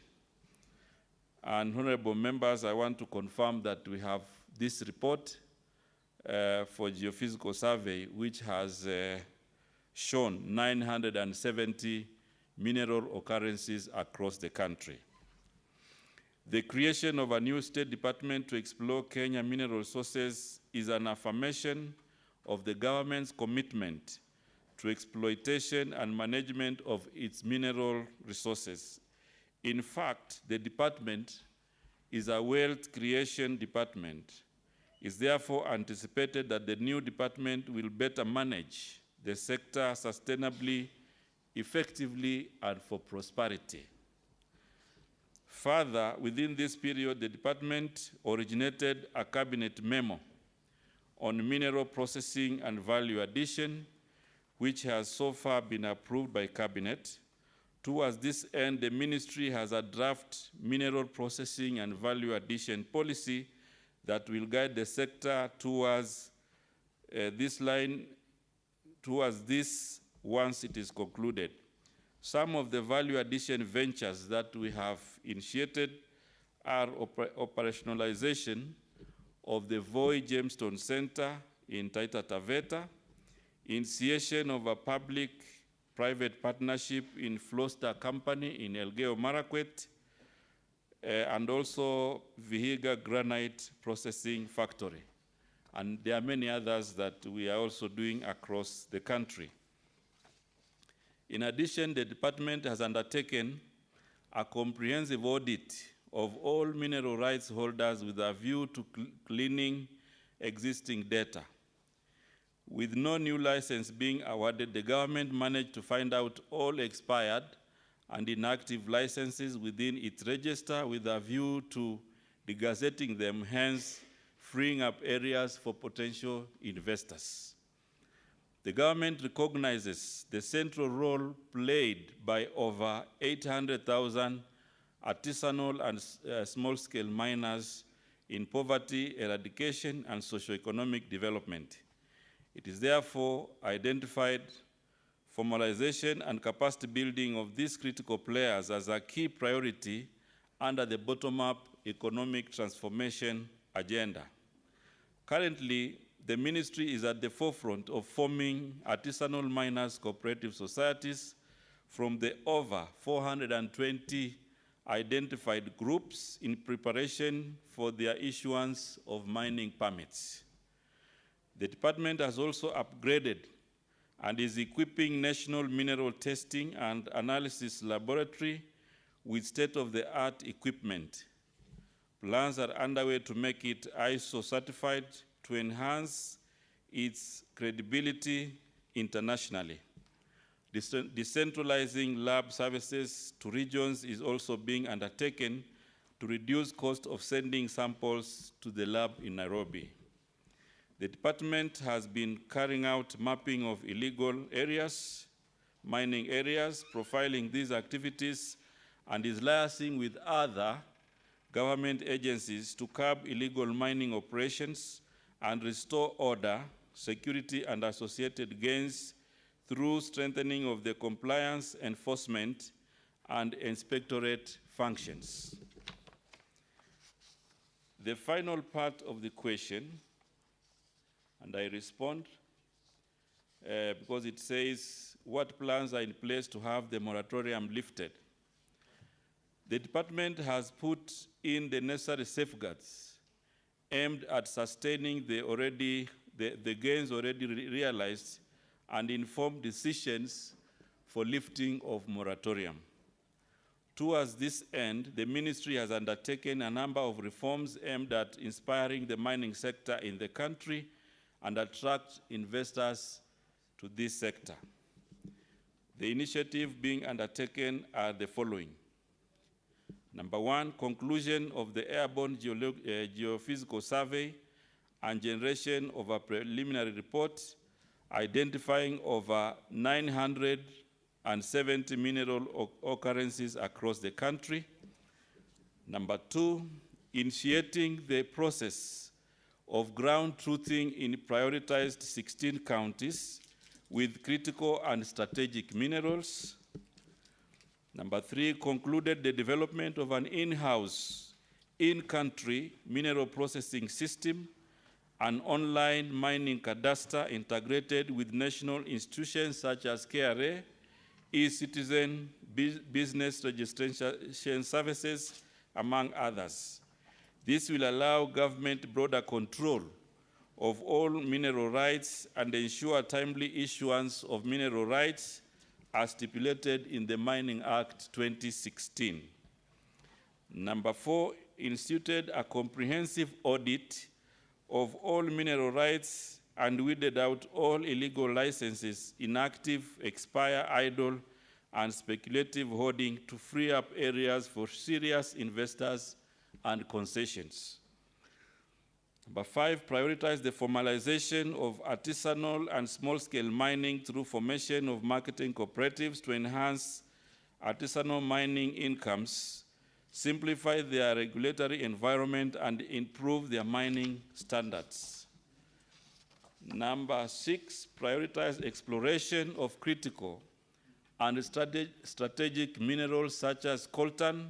And honorable members, I want to confirm that we have this report for geophysical survey, which has shown 970 mineral occurrences across the country. The creation of a new State Department to explore Kenya mineral resources is an affirmation of the government's commitment to exploitation and management of its mineral resources. In fact, the department is a wealth creation department. It's therefore anticipated that the new department will better manage the sector sustainably, effectively, and for prosperity. Further, within this period, the department originated a cabinet memo on mineral processing and value addition, which has so far been approved by cabinet. Towards this end, the ministry has a draft mineral processing and value addition policy that will guide the sector towards this once it is concluded. Some of the value addition ventures that we have initiated are operationalization of the Voi Gemstone Center in Taita Taveta, initiation of a public-private partnership in Floster Company in Elgeyo Marakwet, and also Vihiga Granite Processing Factory. And there are many others that we are also doing across the country. In addition, the department has undertaken a comprehensive audit of all mineral rights holders with a view to cleaning existing data. With no new license being awarded, the government managed to find out all expired and inactive licenses within its register with a view to degazetting them, hence freeing up areas for potential investors. The government recognizes the central role played by over 800,000 artisanal and small-scale miners in poverty eradication and socio-economic development. It is therefore identified formalization and capacity building of these critical players as a key priority under the bottom-up economic transformation agenda. Currently, the ministry is at the forefront of forming artisanal miners cooperative societies from the over 420 identified groups in preparation for their issuance of mining permits. The department has also upgraded and is equipping National Mineral Testing and Analysis Laboratory with state-of-the-art equipment. Plans are underway to make it ISO certified to enhance its credibility internationally. Decentralizing lab services to regions is also being undertaken to reduce cost of sending samples to the lab in Nairobi. The department has been carrying out mapping of illegal areas, mining areas, profiling these activities, and is liaising with other government agencies to curb illegal mining operations and restore order, security, and associated gains through strengthening of the compliance, enforcement, and inspectorate functions. The final part of the question, and I respond, because it says, what plans are in place to have the moratorium lifted? The department has put in the necessary safeguards aimed at sustaining the gains already realized and informed decisions for lifting of moratorium. Towards this end, the ministry has undertaken a number of reforms aimed at inspiring the mining sector in the country and attract investors to this sector. The initiatives being undertaken are the following. Number one, conclusion of the airborne geophysical survey and generation of a preliminary report identifying over 970 mineral occurrences across the country. Number 2, initiating the process of ground truthing in prioritized 16 counties with critical and strategic minerals. Number 3, concluded the development of an in-house, in-country mineral processing system, an online mining cadastre integrated with national institutions such as KRA, e-citizen, business registration services, among others. This will allow government broader control of all mineral rights and ensure timely issuance of mineral rights as stipulated in the Mining Act 2016. Number 4, instituted a comprehensive audit of all mineral rights and weeded out all illegal licenses, inactive, expire, idle, and speculative hoarding to free up areas for serious investors and concessions. Number 5, prioritize the formalization of artisanal and small-scale mining through formation of marketing cooperatives to enhance artisanal mining incomes, simplify their regulatory environment, and improve their mining standards. Number 6, prioritize exploration of critical and strategic minerals such as coltan,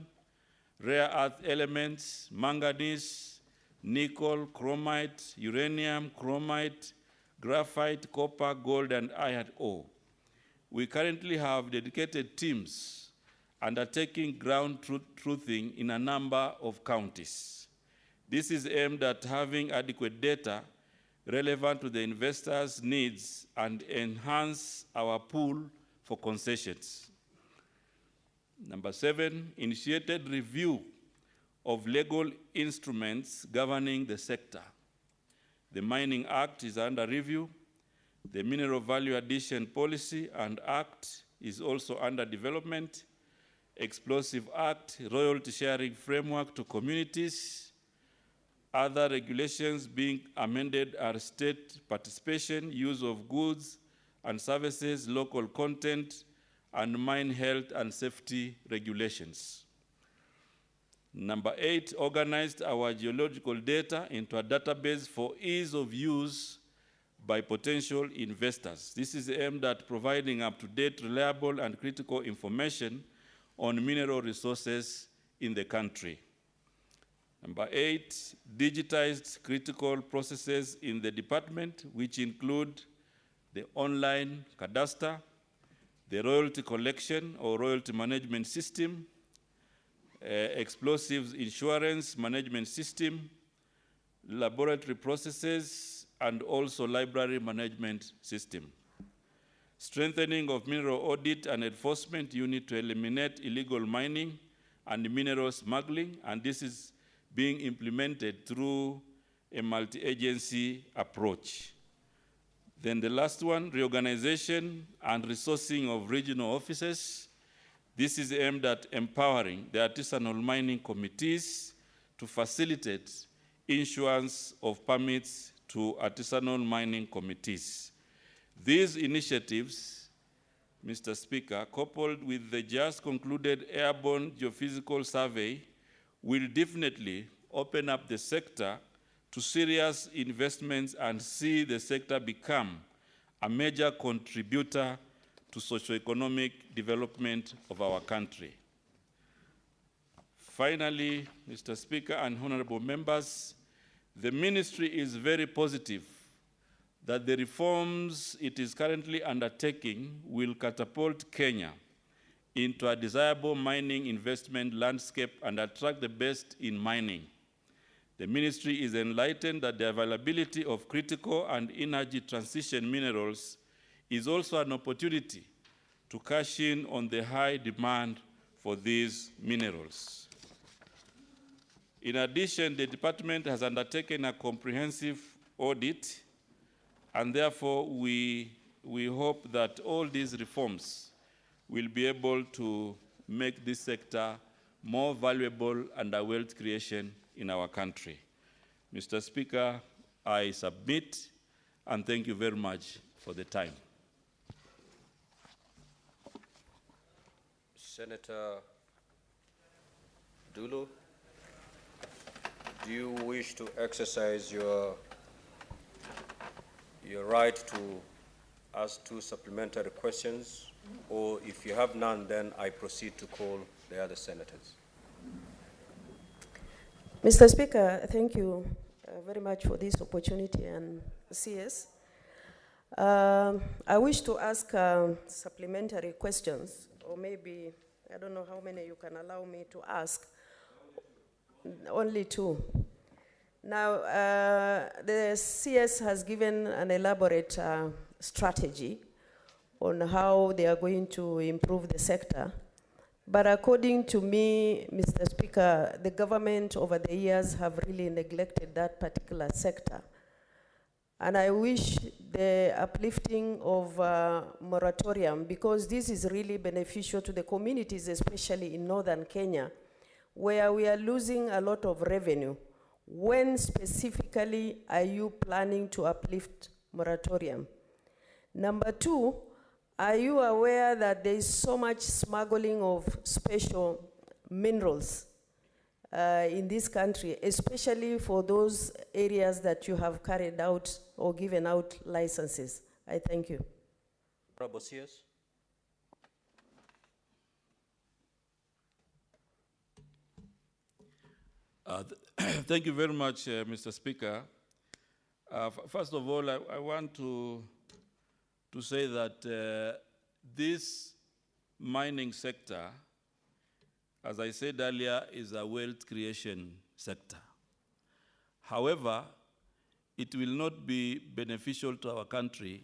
rare earth elements, manganese, nickel, chromite, uranium, chromite, graphite, copper, gold, and iron ore. We currently have dedicated teams undertaking ground truthing in a number of counties. This is aimed at having adequate data relevant to the investors' needs and enhance our pool for concessions. Number 7, initiated review of legal instruments governing the sector. The Mining Act is under review. The Mineral Value Addition Policy and Act is also under development. Explosive Act, royalty sharing framework to communities. Other regulations being amended are state participation, use of goods and services, local content, and mine health and safety regulations. Number 8, organized our geological data into a database for ease of use by potential investors. This is aimed at providing up-to-date, reliable, and critical information on mineral resources in the country. Number 8, digitized critical processes in the department, which include the online cadastre, the royalty collection or royalty management system, explosives insurance management system, laboratory processes, and also library management system. Strengthening of mineral audit and enforcement unit to eliminate illegal mining and mineral smuggling, and this is being implemented through a multi-agency approach. Then the last one, reorganization and resourcing of regional offices. This is aimed at empowering the artisanal mining committees to facilitate issuance of permits to artisanal mining committees. These initiatives, Mr. Speaker, coupled with the just concluded airborne geophysical survey, will definitely open up the sector to serious investments and see the sector become a major contributor to socioeconomic development of our country. Finally, Mr. Speaker and honorable members, the ministry is very positive that the reforms it is currently undertaking will catapult Kenya into a desirable mining investment landscape and attract the best in mining. The ministry is enlightened that the availability of critical and energy transition minerals is also an opportunity to cash in on the high demand for these minerals. In addition, the department has undertaken a comprehensive audit, and therefore we hope that all these reforms will be able to make this sector more valuable and a wealth creation in our country. Mr. Speaker, I submit, and thank you very much for the time. Senator Dulu, do you wish to exercise your right to ask 2 supplementary questions? Or if you have none, then I proceed to call the other senators. Mr. Speaker, thank you very much for this opportunity, and CS. I wish to ask supplementary questions, or maybe, I don't know how many you can allow me to ask, only 2. Now, the CS has given an elaborate strategy on how they are going to improve the sector. But according to me, Mr. Speaker, the government over the years have really neglected that particular sector. And I wish the uplifting of moratorium, because this is really beneficial to the communities, especially in northern Kenya, where we are losing a lot of revenue. When specifically are you planning to uplift moratorium? Number 2, are you aware that there is so much smuggling of special minerals in this country, especially for those areas that you have carried out or given out licenses? I thank you. Honorable CS. Thank you very much, Mr. Speaker. First of all, I want to say that this mining sector, as I said earlier, is a wealth creation sector. However, it will not be beneficial to our country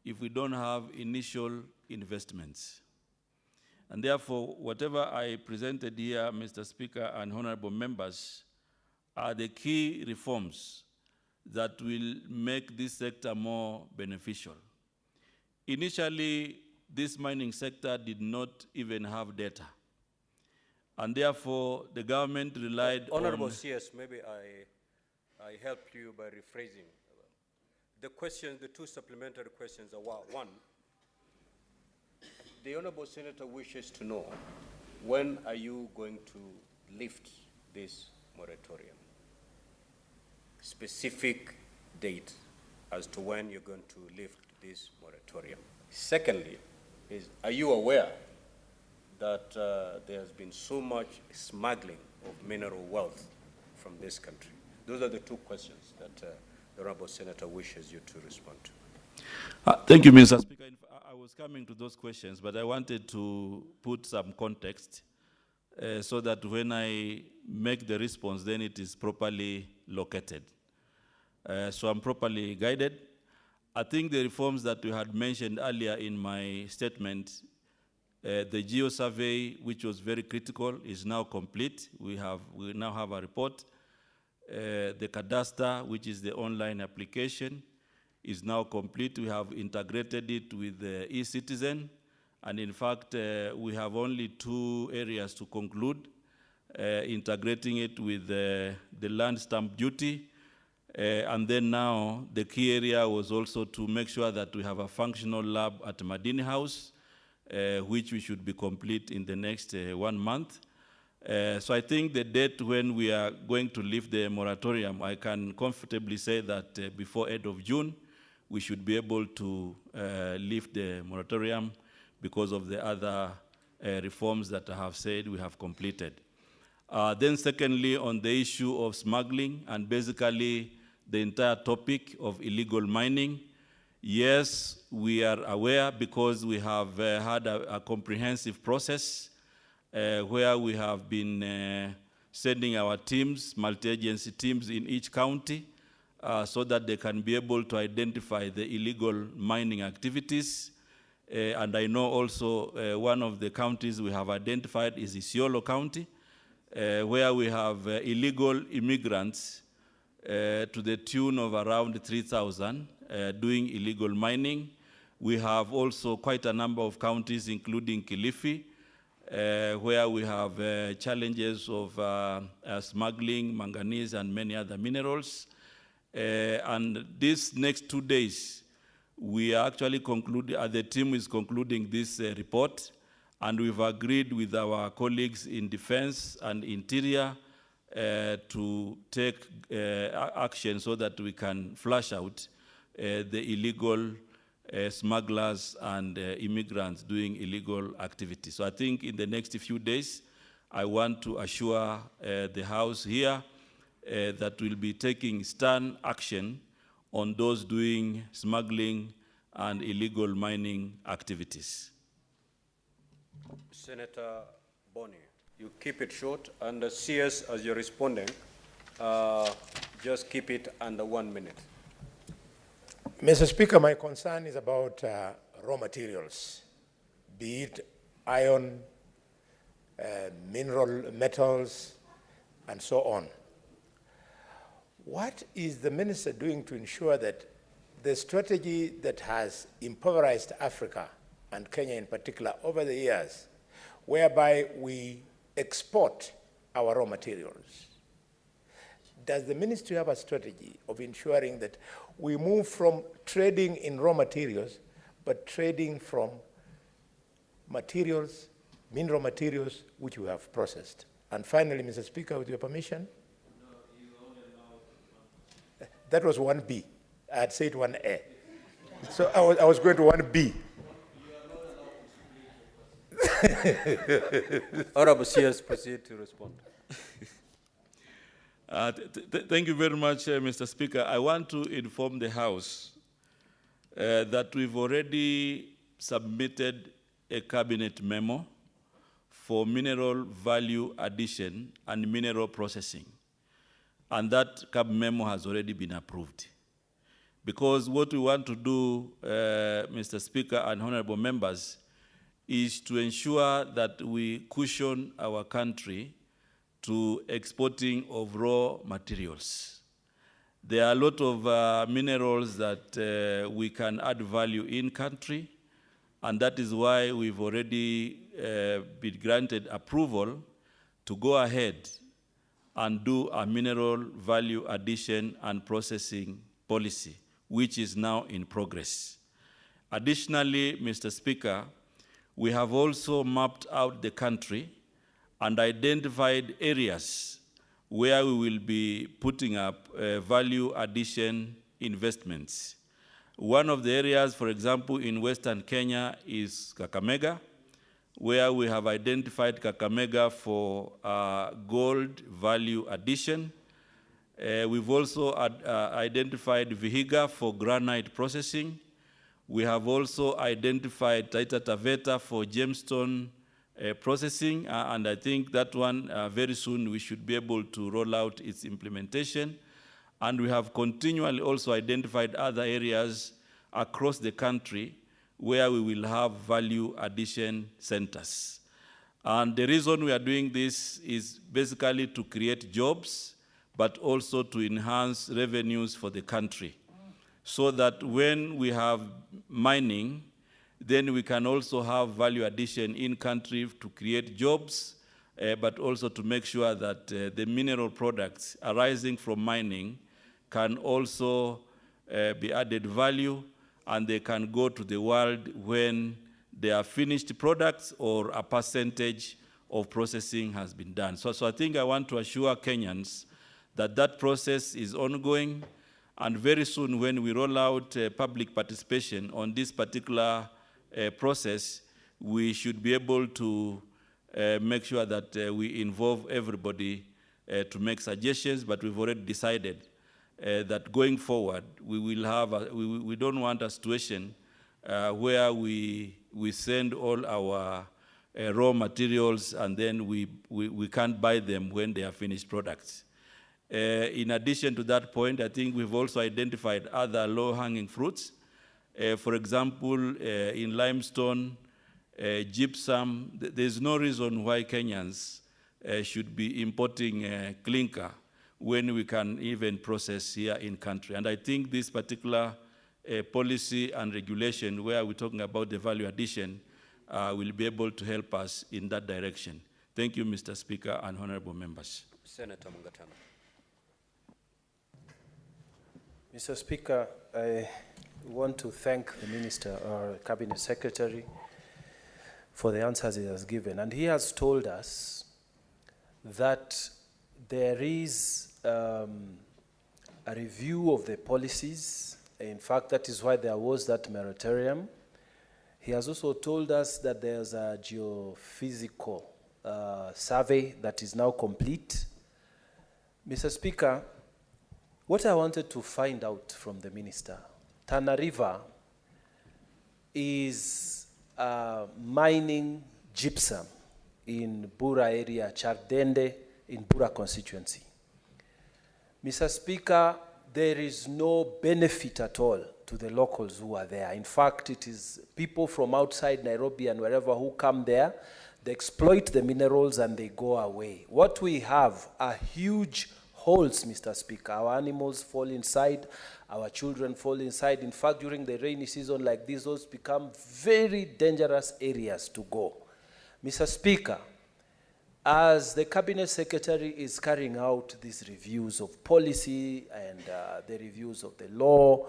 if we don't have initial investments. And therefore, whatever I presented here, Mr. Speaker and honorable members, are the key reforms that will make this sector more beneficial. Initially, this mining sector did not even have data. And therefore, the government relied on... Honorable CS, maybe I helped you by rephrasing. The questions, the 2 supplementary questions are, 1, the honorable senator wishes to know, when are you going to lift this moratorium? Specific date as to when you're going to lift this moratorium. Secondly, are you aware that there has been so much smuggling of mineral wealth from this country? Those are the 2 questions that the honorable senator wishes you to respond to. Thank you, Mr. Speaker. I was coming to those questions, but I wanted to put some context so that when I make the response, then it is properly located. So I'm properly guided. I think the reforms that we had mentioned earlier in my statement, the geo survey, which was very critical, is now complete. We now have a report. The Cadastral, which is the online application, is now complete. We have integrated it with the e-citizen. And in fact, we have only 2 areas to conclude, integrating it with the land stamp duty. And then now, the key area was also to make sure that we have a functional lab at Madini House, which we should be complete in the next 1 month. So I think the date when we are going to lift the moratorium, I can comfortably say that before end of June, we should be able to lift the moratorium because of the other reforms that I have said we have completed. Then secondly, on the issue of smuggling and basically the entire topic of illegal mining, yes, we are aware because we have had a comprehensive process where we have been sending our teams, multi-agency teams in each county, so that they can be able to identify the illegal mining activities. And I know also one of the counties we have identified is Isiolo County, where we have illegal immigrants to the tune of around 3,000 doing illegal mining. We have also quite a number of counties, including Kilifi, where we have challenges of smuggling, manganese, and many other minerals. And these next 2 days, we are actually the team is concluding this report, and we've agreed with our colleagues in Defense and Interior to take action so that we can flush out the illegal smugglers and immigrants doing illegal activities. So I think in the next few days, I want to assure the House here that we'll be taking stern action on those doing smuggling and illegal mining activities. Senator Boni, you keep it short, and CS, as you're responding, just keep it under 1 minute. Mr. Speaker, my concern is about raw materials, be it iron, mineral metals, and so on. What is the minister doing to ensure that the strategy that has impoverished Africa, and Kenya in particular, over the years, whereby we export our raw materials, does the ministry have a strategy of ensuring that we move from trading in raw materials, but trading from materials, mineral materials, which we have processed? And finally, Mr. Speaker, with your permission. No, you only allow that was 1B. I had said 1A. So I was going to 1B. Honorable CS, proceed to respond. Thank you very much, Mr. Speaker. I want to inform the House that we've already submitted a cabinet memo for mineral value addition and mineral processing. And that memo has already been approved. Because what we want to do, Mr. Speaker and honorable members, is to ensure that we cushion our country to exporting of raw materials. There are a lot of minerals that we can add value in country, and that is why we've already been granted approval to go ahead and do a mineral value addition and processing policy, which is now in progress. Additionally, Mr. Speaker, we have also mapped out the country and identified areas where we will be putting up value addition investments. One of the areas, for example, in Western Kenya is Kakamega, where we have identified Kakamega for gold value addition. We've also identified Vihiga for granite processing. We have also identified Taita Taveta for gemstone processing, and I think that one very soon we should be able to roll out its implementation. And we have continually also identified other areas across the country where we will have value addition centers. And the reason we are doing this is basically to create jobs, but also to enhance revenues for the country, so that when we have mining, then we can also have value addition in country to create jobs, but also to make sure that the mineral products arising from mining can also be added value, and they can go to the world when they are finished products or a percentage of processing has been done. So I think I want to assure Kenyans that that process is ongoing, and very soon when we roll out public participation on this particular process, we should be able to make sure that we involve everybody to make suggestions, but we've already decided that going forward, we will have, we don't want a situation where we send all our raw materials and then we can't buy them when they are finished products. In addition to that point, I think we've also identified other low-hanging fruits. For example, in limestone, gypsum, there's no reason why Kenyans should be importing clinker when we can even process here in country. And I think this particular policy and regulation where we're talking about the value addition will be able to help us in that direction. Thank you, Mr. Speaker and honorable members. Senator Mungatana. Mr. Speaker, I want to thank the Minister or Cabinet Secretary for the answers he has given. And he has told us that there is a review of the policies. In fact, that is why there was that moratorium. He has also told us that there's a geophysical survey that is now complete. Mr. Speaker, what I wanted to find out from the Minister, Tana River is mining gypsum in Bura area, Chardende, in Bura constituency. Mr. Speaker, there is no benefit at all to the locals who are there. In fact, it is people from outside Nairobi and wherever who come there, they exploit the minerals and they go away. What we have are huge holes, Mr. Speaker. Our animals fall inside, our children fall inside. In fact, during the rainy season like this, those become very dangerous areas to go. Mr. Speaker, as the Cabinet Secretary is carrying out these reviews of policy and the reviews of the law,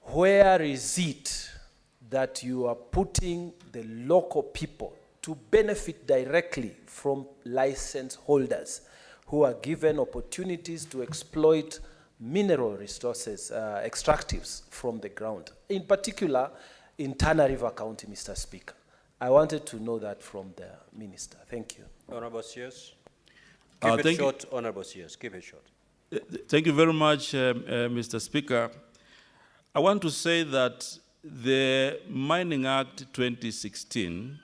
where is it that you are putting the local people to benefit directly from license holders who are given opportunities to exploit mineral resources, extractives from the ground, in particular in Tana River County, Mr. Speaker? I wanted to know that from the Minister. Thank you. Honorable Sears. Keep it short, Honorable Sears. Keep it short. Thank you very much, Mr. Speaker. I want to say that the Mining Act 2016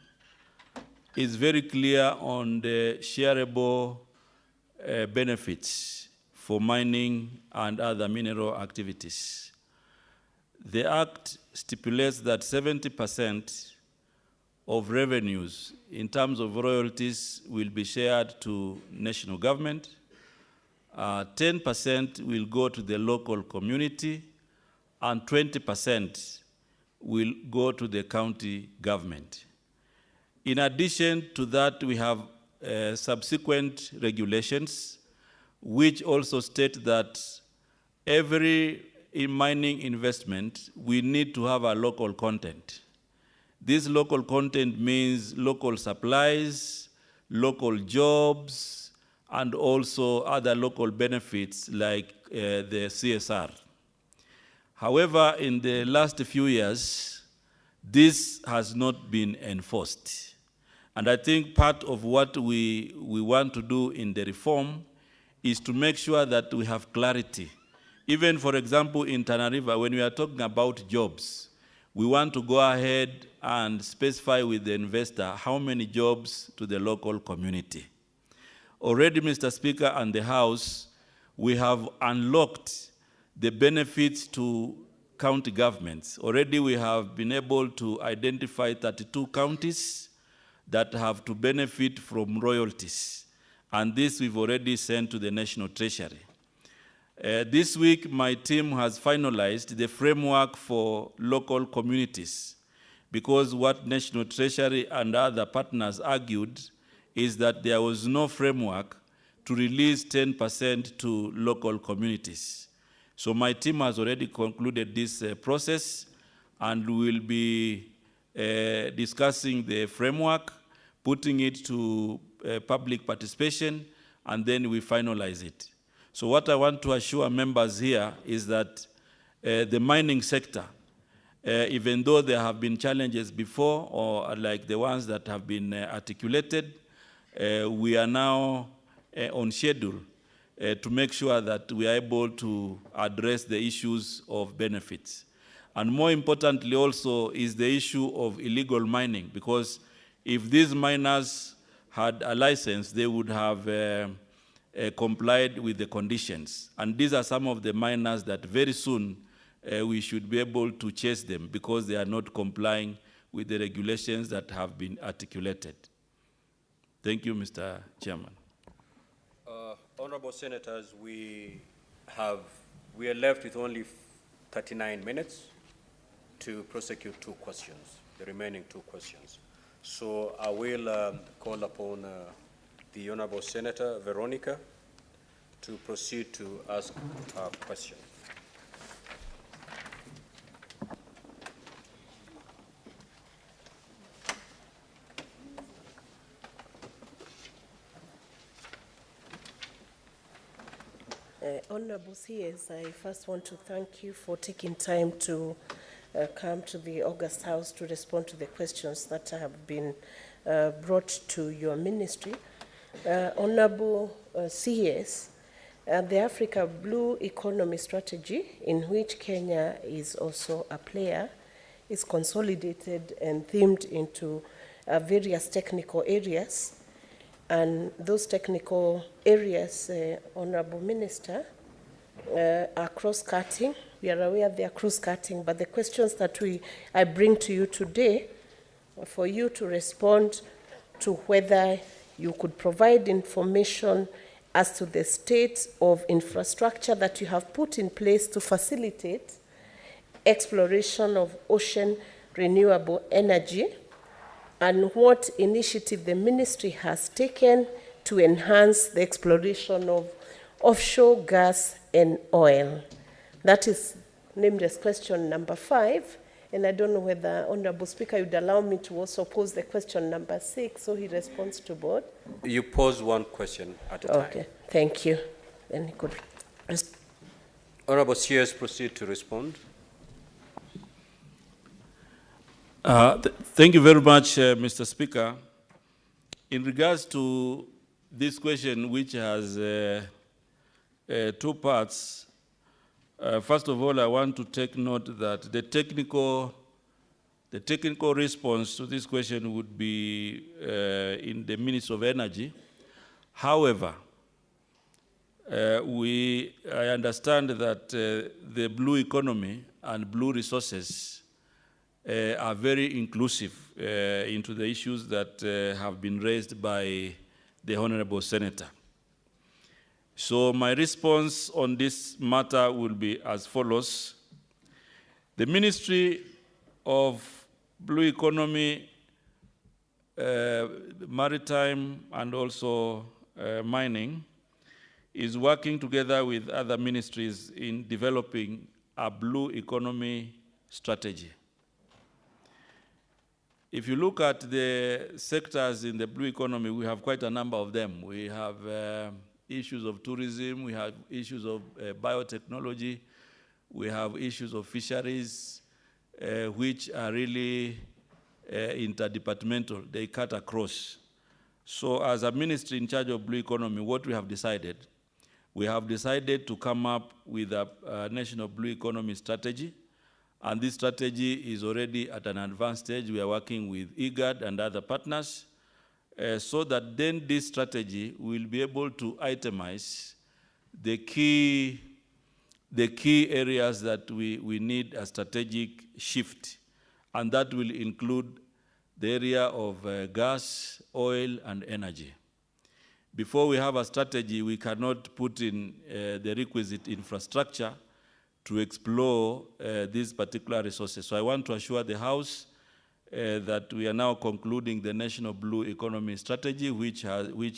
is very clear on the shareable benefits for mining and other mineral activities. The Act stipulates that 70% of revenues in terms of royalties will be shared to national government, 10% will go to the local community, and 20% will go to the county government. In addition to that, we have subsequent regulations which also state that every mining investment, we need to have a local content. This local content means local supplies, local jobs, and also other local benefits like the CSR. However, in the last few years, this has not been enforced. And I think part of what we want to do in the reform is to make sure that we have clarity. Even, for example, in Tana River, when we are talking about jobs, we want to go ahead and specify with the investor how many jobs to the local community. Already, Mr. Speaker, and the House, we have unlocked the benefits to county governments. Already we have been able to identify 32 counties that have to benefit from royalties. And this we've already sent to the National Treasury. This week, my team has finalized the framework for local communities, because what National Treasury and other partners argued is that there was no framework to release 10% to local communities. So my team has already concluded this process, and will be discussing the framework, putting it to public participation, and then we finalize it. So what I want to assure members here is that the mining sector, even though there have been challenges before, or like the ones that have been articulated, we are now on schedule to make sure that we are able to address the issues of benefits. And more importantly also is the issue of illegal mining, because if these miners had a license, they would have complied with the conditions. And these are some of the miners that very soon we should be able to chase them because they are not complying with the regulations that have been articulated. Thank you, Mr. Chairman. Honorable Senators, we are left with only 39 minutes to prosecute two questions, the remaining two questions. So I will call upon the Honorable Senator Veronica to proceed to ask her question. Honorable CS, I first want to thank you for taking time to come to the August House to respond to the questions that have been brought to your ministry. Honorable CS, the Africa Blue Economy Strategy, in which Kenya is also a player, is consolidated and themed into various technical areas. And those technical areas, Honorable Minister, are cross-cutting. We are aware they are cross-cutting, but the questions that I bring to you today are for you to respond to whether you could provide information as to the state of infrastructure that you have put in place to facilitate exploration of ocean renewable energy, and what initiative the ministry has taken to enhance the exploration of offshore gas and oil. That is named as question number 5, and I don't know whether Honorable Speaker would allow me to also pose the question number 6, so he responds to both. You pose one question at a time. Okay, thank you. Then he could Honorable CS, proceed to respond. Thank you very much, Mr. Speaker. In regards to this question, which has 2 parts, first of all, I want to take note that the technical response to this question would be in the Ministry of Energy. However, I understand that the blue economy and blue resources are very inclusive into the issues that have been raised by the Honorable Senator. So my response on this matter will be as follows. The Ministry of Blue Economy, Maritime, and also Mining is working together with other ministries in developing a blue economy strategy. If you look at the sectors in the blue economy, we have quite a number of them. We have issues of tourism, we have issues of biotechnology, we have issues of fisheries, which are really interdepartmental. They cut across. So as a ministry in charge of blue economy, what we have decided to come up with a national blue economy strategy. And this strategy is already at an advanced stage. We are working with IGAD and other partners so that then this strategy will be able to itemize the key areas that we need a strategic shift. And that will include the area of gas, oil, and energy. Before we have a strategy, we cannot put in the requisite infrastructure to explore these particular resources. So I want to assure the House that we are now concluding the National Blue Economy Strategy, which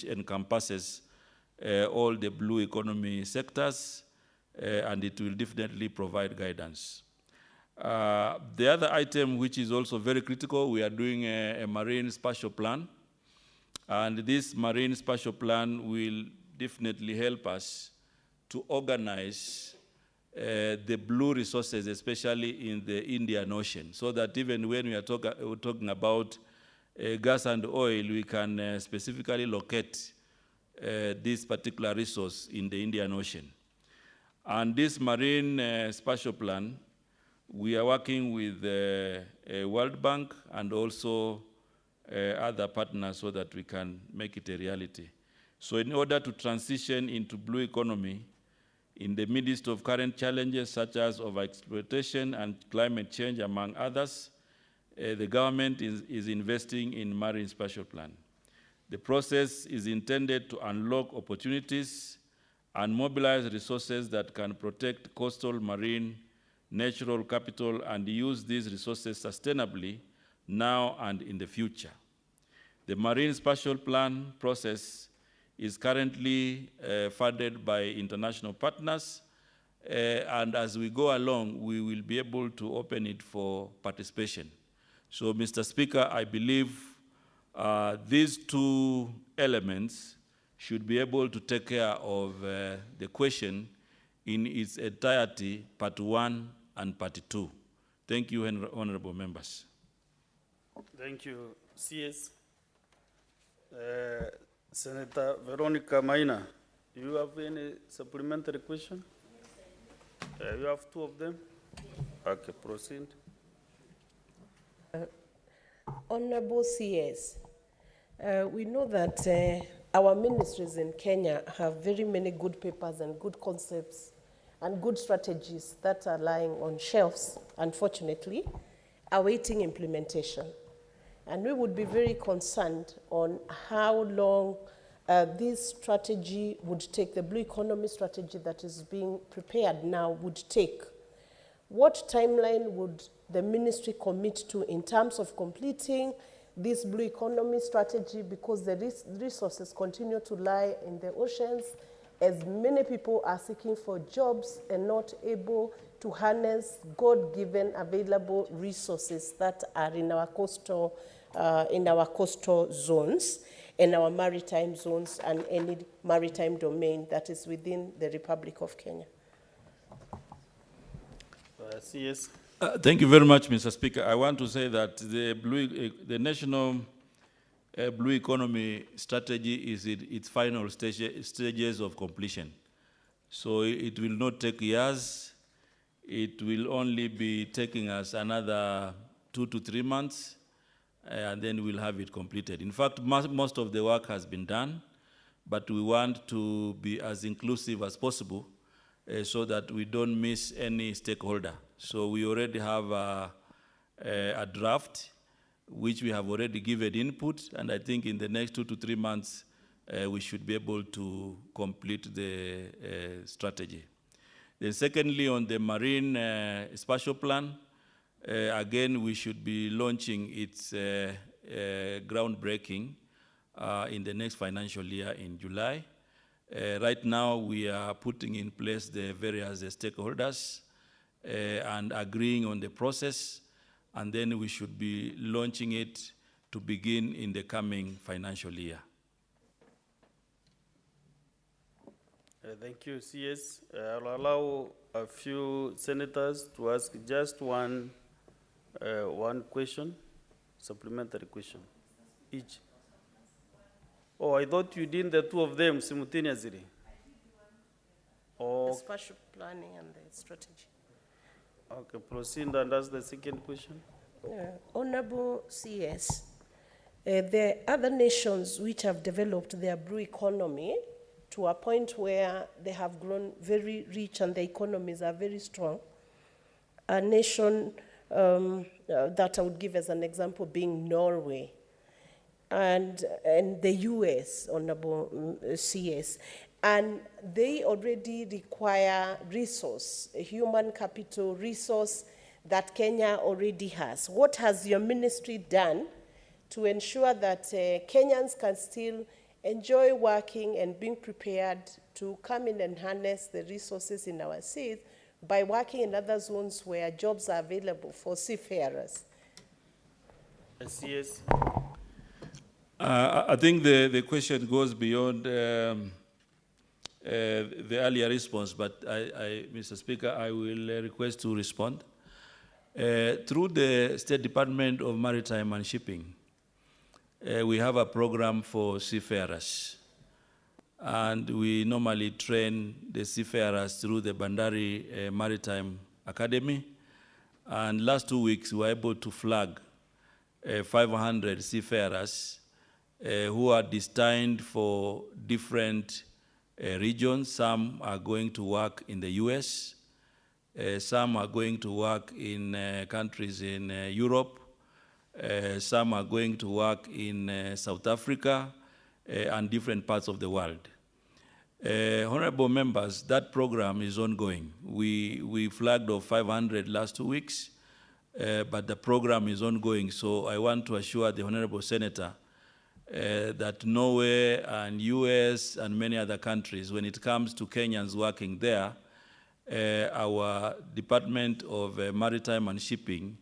encompasses all the blue economy sectors, and it will definitely provide guidance. The other item, which is also very critical, we are doing a marine spatial plan, and this marine spatial plan will definitely help us to organize the blue resources, especially in the Indian Ocean, so that even when we are talking about gas and oil, we can specifically locate this particular resource in the Indian Ocean. And this marine spatial plan, we are working with World Bank and also other partners so that we can make it a reality. So in order to transition into blue economy, in the midst of current challenges such as overexploitation and climate change, among others, the government is investing in marine spatial plan. The process is intended to unlock opportunities and mobilize resources that can protect coastal, marine, natural capital and use these resources sustainably now and in the future. The marine spatial plan process is currently funded by international partners, and as we go along, we will be able to open it for participation. So, Mr. Speaker, I believe these 2 elements should be able to take care of the question in its entirety, Part 1 and Part 2. Thank you, honorable members. Thank you, CS. Senator Veronica Maina, do you have any supplementary question? You have two of them? Okay, proceed. Honorable CS, we know that our ministries in Kenya have very many good papers and good concepts and good strategies that are lying on shelves, unfortunately, awaiting implementation. And we would be very concerned on how long this strategy would take, the blue economy strategy that is being prepared now would take. What timeline would the ministry commit to in terms of completing this blue economy strategy, because the resources continue to lie in the oceans as many people are seeking for jobs and not able to harness God-given available resources that are in our coastal zones, in our maritime zones, and any maritime domain that is within the Republic of Kenya. CS. Thank you very much, Mr. Speaker. I want to say that the national blue economy strategy is in its final stages of completion. So it will not take years. It will only be taking us another 2 to 3 months, and then we'll have it completed. In fact, most of the work has been done, but we want to be as inclusive as possible so that we don't miss any stakeholder. So we already have a draft, which we have already given input, and I think in the next 2 to 3 months, we should be able to complete the strategy. Then secondly, on the marine spatial plan, again, we should be launching its groundbreaking in the next financial year in July. Right now, we are putting in place the various stakeholders and agreeing on the process, and then we should be launching it to begin in the coming financial year. Thank you, CS. I'll allow a few senators to ask just one question, supplementary question, each. Oh, I thought you did the two of them simultaneously. The spatial planning and the strategy. Okay, proceed and ask the second question. Honorable CS, there are other nations which have developed their blue economy to a point where they have grown very rich and their economies are very strong. A nation that I would give as an example being Norway and the US, Honorable CS. And they already require resource, a human capital resource that Kenya already has. What has your ministry done to ensure that Kenyans can still enjoy working and being prepared to come in and harness the resources in our seas by working in other zones where jobs are available for seafarers? CS. I think the question goes beyond the earlier response, but Mr. Speaker, I will request to respond. Through the State Department of Maritime and Shipping, we have a program for seafarers. And we normally train the seafarers through the Bandari Maritime Academy. And last 2 weeks, we were able to flag 500 seafarers who are destined for different regions. Some are going to work in the US. Some are going to work in countries in Europe. Some are going to work in South Africa and different parts of the world. Honorable members, that program is ongoing. We flagged off 500 last 2 weeks, but the program is ongoing. So I want to assure the Honorable Senator that Norway and US and many other countries, when it comes to Kenyans working there, our Department of Maritime and Shipping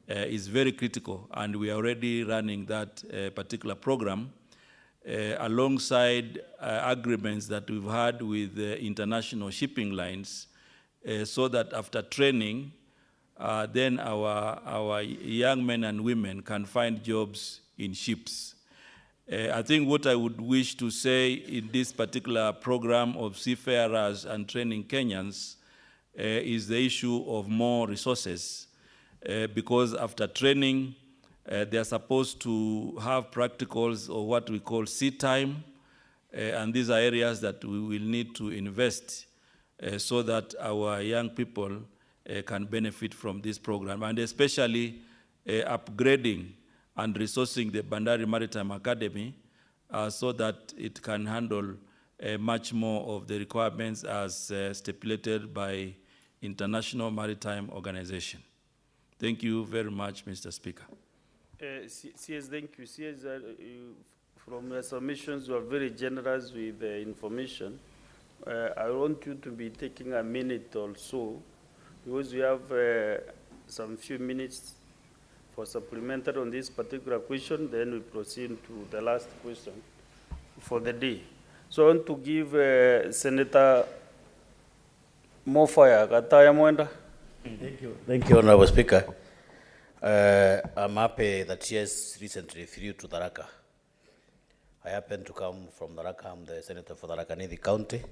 is very critical, and we are already running that particular program alongside agreements that we've had with international shipping lines, so that after training, then our young men and women can find jobs in ships. I think what I would wish to say in this particular program of seafarers and training Kenyans is the issue of more resources, because after training, they are supposed to have practicals or what we call sea time, and these are areas that we will need to invest so that our young people can benefit from this program, and especially upgrading and resourcing the Bandari Maritime Academy so that it can handle much more of the requirements as stipulated by International Maritime Organization. Thank you very much, Mr. Speaker. CS, thank you. CS, from your submissions, you are very generous with the information. I want you to be taking a minute or so, because we have some few minutes for supplementary on this particular question, then we proceed to the last question for the day. So I want to give Senator Mofaya Kataya Mwenda. Thank you. Thank you, Honorable Speaker. I'm happy that CS recently flew to Taraka. I happen to come from Taraka. I'm the Senator for Taraka County.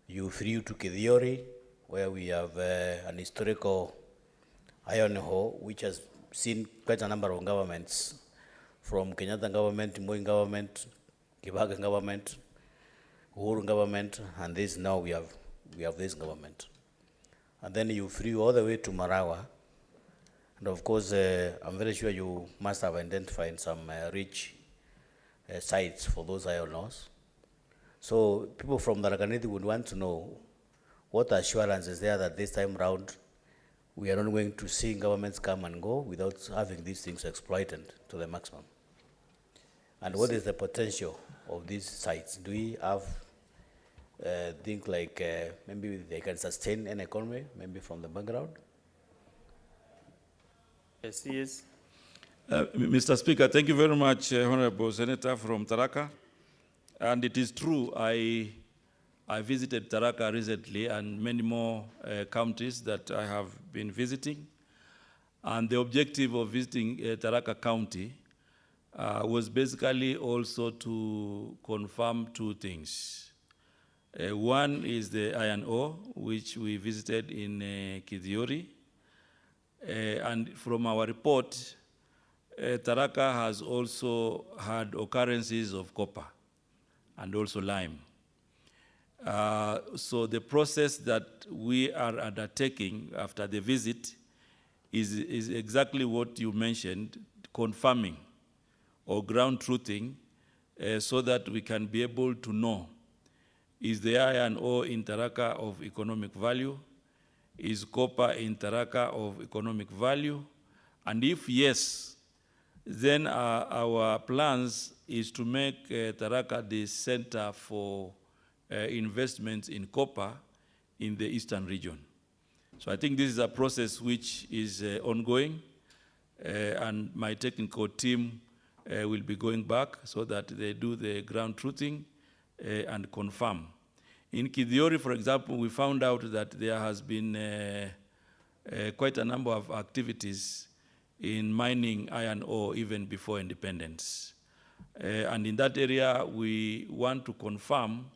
You flew to Kidhiori, where we have an historical iron ore, which has seen quite a number of governments, from Kenyatta government, Moi government, Kibaki government, Uhuru government, and this now we have this government. And then you flew all the way to Marawa, and of course, I'm very sure you must have identified some rich sites for those iron ores. So people from Tharaka would want to know what assurance is there that this time round we are not going to see governments come and go without having these things exploited to the maximum. And what is the potential of these sites? Do we have think like maybe they can sustain an economy, maybe from the background? Yes. Mr. Speaker, thank you very much, Honorable Senator from Taraka. And it is true, I visited Taraka recently and many more counties that I have been visiting. And the objective of visiting Taraka County was basically also to confirm two things. One is the iron ore, which we visited in Kidhiori. And from our report, Taraka has also had occurrences of copper and also lime. So the process that we are undertaking after the visit is exactly what you mentioned, confirming or ground truthing, so that we can be able to know, is the iron ore in Taraka of economic value? Is copper in Taraka of economic value? And if yes, then our plans is to make Taraka the center for investments in copper in the eastern region. So I think this is a process which is ongoing, and my technical team will be going back so that they do the ground truthing and confirm. In Kidhiori, for example, we found out that there has been quite a number of activities in mining iron ore even before independence. And in that area, we want to confirm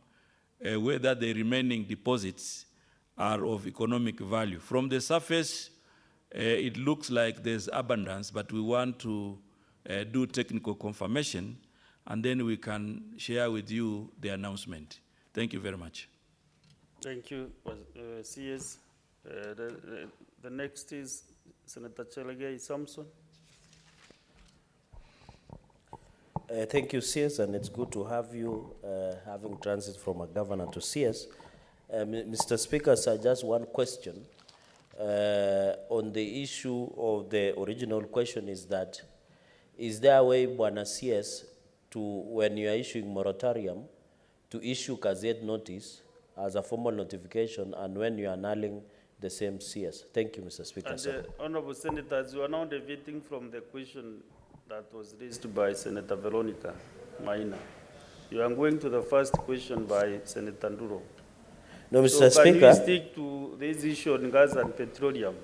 whether the remaining deposits are of economic value. From the surface, it looks like there's abundance, but we want to do technical confirmation, and then we can share with you the announcement. Thank you very much. Thank you, CS. The next is Senator Chelagay Samson. Thank you, CS, and it's good to have you having transit from a governor to CS. Mr. Speaker, sir, just one question on the issue of the original question is that, is there a way, Bwana CS, to, when you are issuing moratorium, to issue gazette notice as a formal notification, and when you are annulling the same CS? Thank you, Mr. Speaker. And Honorable Senators, you are now deviating from the question that was raised by Senator Veronica. Maina. You are going to the first question by Senator Nduro. No, So Mr. can Speaker. you stick to this issue on gas and petroleum?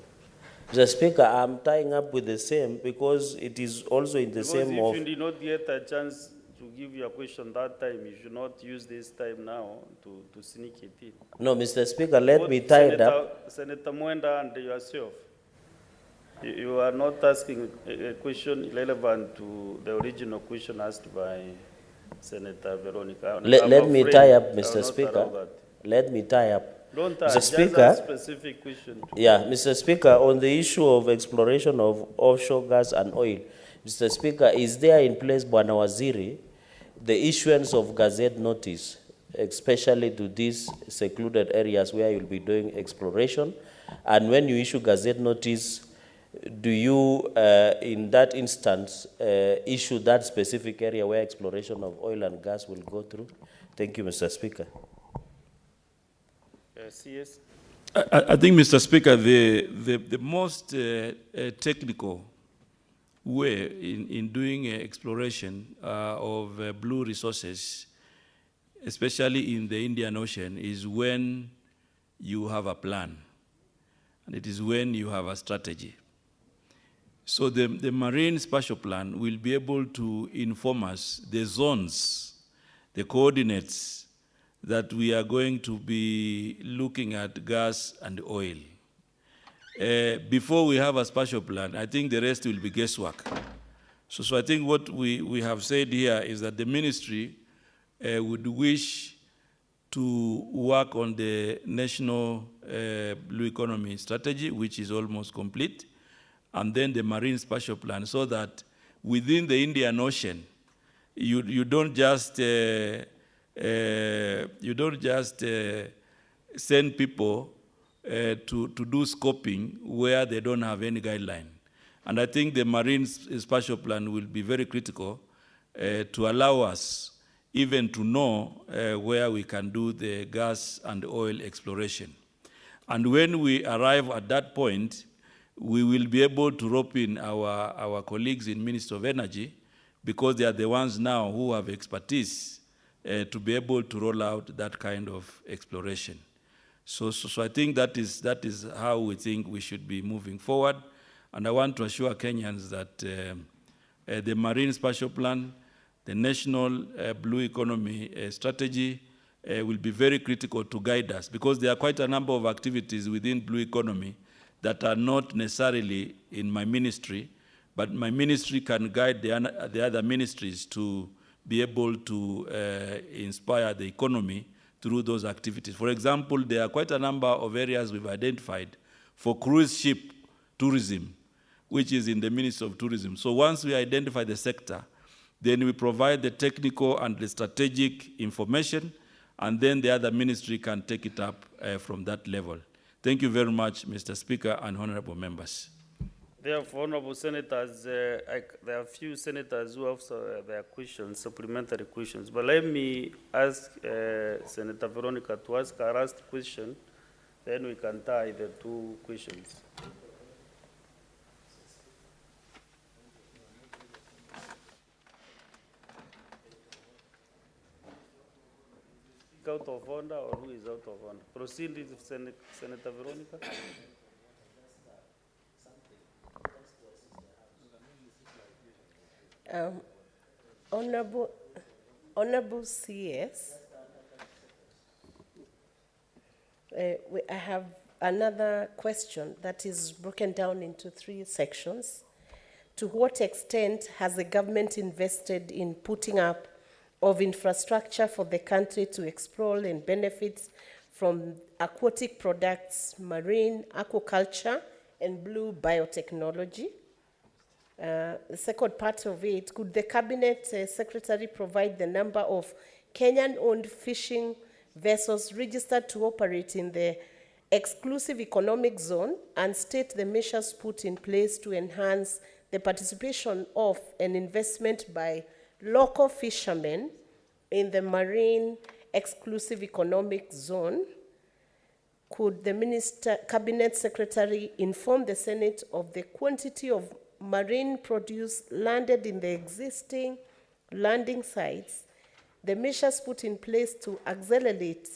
Mr. Speaker, I'm tying up with the same because it is also in the Because same if of. you did not get a chance to give your question that time, you should not use this time now to sneak it in. No, Mr. Speaker, let Both me tie it up. Senator Mwenda and yourself, you are not asking a question relevant to the original question asked by Senator Veronica. Let me tie up, I will Mr. not Speaker. allow that. Let me tie up. Don't Mr. just Speaker, ask specific question. yeah, Mr. Speaker, on the issue of exploration of offshore gas and oil, Mr. Speaker, is there in place, Bwana Waziri, the issuance of gazette notice, especially to these secluded areas where you'll be doing exploration? And when you issue gazette notice, do you, in that instance, issue that specific area where exploration of oil and gas will go through? Thank you, Mr. Speaker. CS. I think, Mr. Speaker, the most technical way in doing exploration of blue resources, especially in the Indian Ocean, is when you have a plan, and it is when you have a strategy. So the Marine Spatial Plan will be able to inform us the zones, the coordinates that we are going to be looking at gas and oil. Before we have a spatial plan, I think the rest will be guesswork. So I think what we have said here is that the ministry would wish to work on the national blue economy strategy, which is almost complete, and then the marine spatial plan, so that within the Indian Ocean, you don't just send people to do scoping where they don't have any guideline. And I think the marine spatial plan will be very critical to allow us even to know where we can do the gas and oil exploration. And when we arrive at that point, we will be able to rope in our colleagues in Ministry of Energy, because they are the ones now who have expertise to be able to roll out that kind of exploration. So I think that is how we think we should be moving forward. And I want to assure Kenyans that the Marine Spatial Plan, the National Blue Economy Strategy will be very critical to guide us, because there are quite a number of activities within Blue Economy that are not necessarily in my ministry, but my ministry can guide the other ministries to be able to inspire the economy through those activities. For example, there are quite a number of areas we've identified for cruise ship tourism, which is in the Ministry of Tourism. So once we identify the sector, then we provide the technical and the strategic information, and then the other ministry can take it up from that level. Thank you very much, Mr. Speaker and honorable members. Therefore, honorable senators, there are a few senators who have their questions, supplementary questions. But let me ask Senator Veronica to ask her last question, then we can tie the two questions. Out of order, or who is out of order? Proceedings, Senator Veronica. Honorable CS, I have another question that is broken down into 3 sections. To what extent has the government invested in putting up of infrastructure for the country to explore and benefit from aquatic products, marine, aquaculture, and blue biotechnology? The second part of it, could the Cabinet Secretary provide the number of Kenyan-owned fishing vessels registered to operate in the exclusive economic zone, and state the measures put in place to enhance the participation of and investment by local fishermen in the marine exclusive economic zone? Could the Cabinet Secretary inform the Senate of the quantity of marine produce landed in the existing landing sites, the measures put in place to accelerate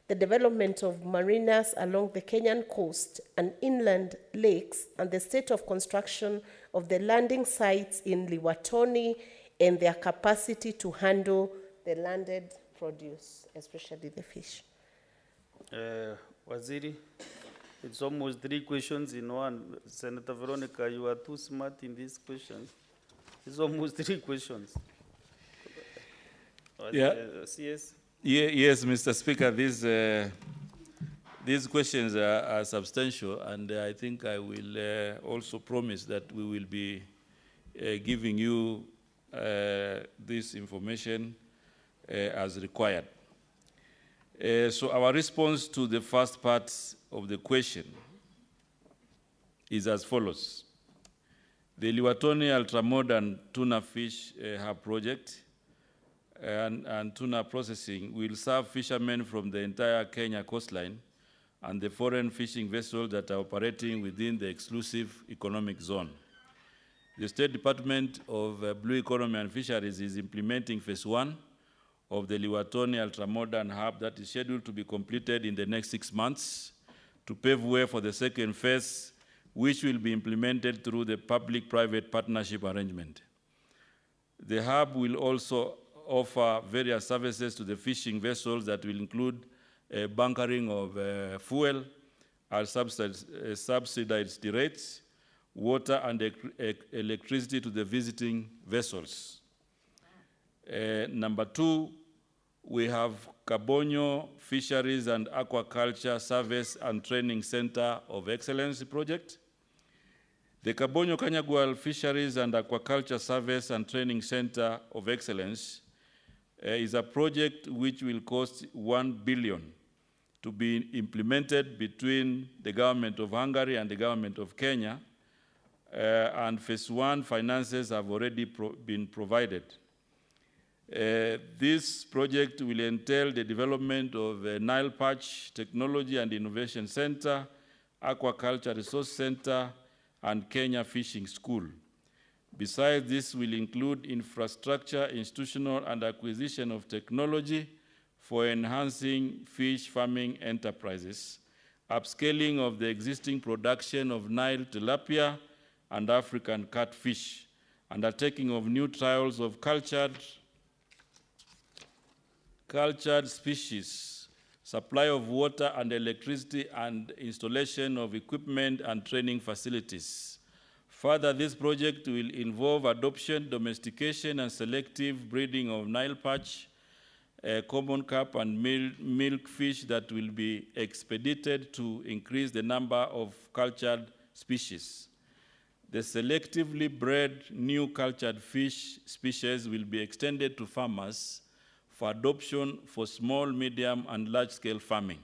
the development of marinas along the Kenyan coast and inland lakes, and the state of construction of the landing sites in Liwatoni and their capacity to handle the landed produce, especially the fish. Waziri, it's almost 3 questions in one. Senator Veronica, you are too smart in these questions. It's almost 3 questions. Yeah. CS? Yes, Mr. Speaker, these questions are substantial, and I think I will also promise that we will be giving you this information as required. So our response to the first part of the question is as follows. The Liwatoni Ultramodern Tuna Fish Hub project and tuna processing will serve fishermen from the entire Kenya coastline and the foreign fishing vessels that are operating within the exclusive economic zone. The State Department of Blue Economy and Fisheries is implementing phase 1 of the Liwatoni Ultramodern Hub that is scheduled to be completed in the next 6 months to pave way for the second phase, which will be implemented through the public-private partnership arrangement. The hub will also offer various services to the fishing vessels that will include bunkering of fuel at subsidized rates, water and electricity to the visiting vessels. Number 2, we have Kabonyo Fisheries and Aquaculture Service and Training Center of Excellence project. The Kabonyo Kanyagwal Fisheries and Aquaculture Service and Training Center of Excellence is a project which will cost 1 billion to be implemented between the government of Hungary and the government of Kenya, and phase 1 finances have already been provided. This project will entail the development of a Nile Perch Technology and Innovation Center, Aquaculture Resource Center, and Kenya Fishing School. Besides, this will include infrastructure, institutional, and acquisition of technology for enhancing fish farming enterprises, upscaling of the existing production of Nile tilapia and African catfish, undertaking of new trials of cultured species, supply of water and electricity, and installation of equipment and training facilities. Further, this project will involve adoption, domestication, and selective breeding of Nile perch, common carp, and milkfish that will be expedited to increase the number of cultured species. The selectively bred new cultured fish species will be extended to farmers for adoption for small, medium, and large-scale farming.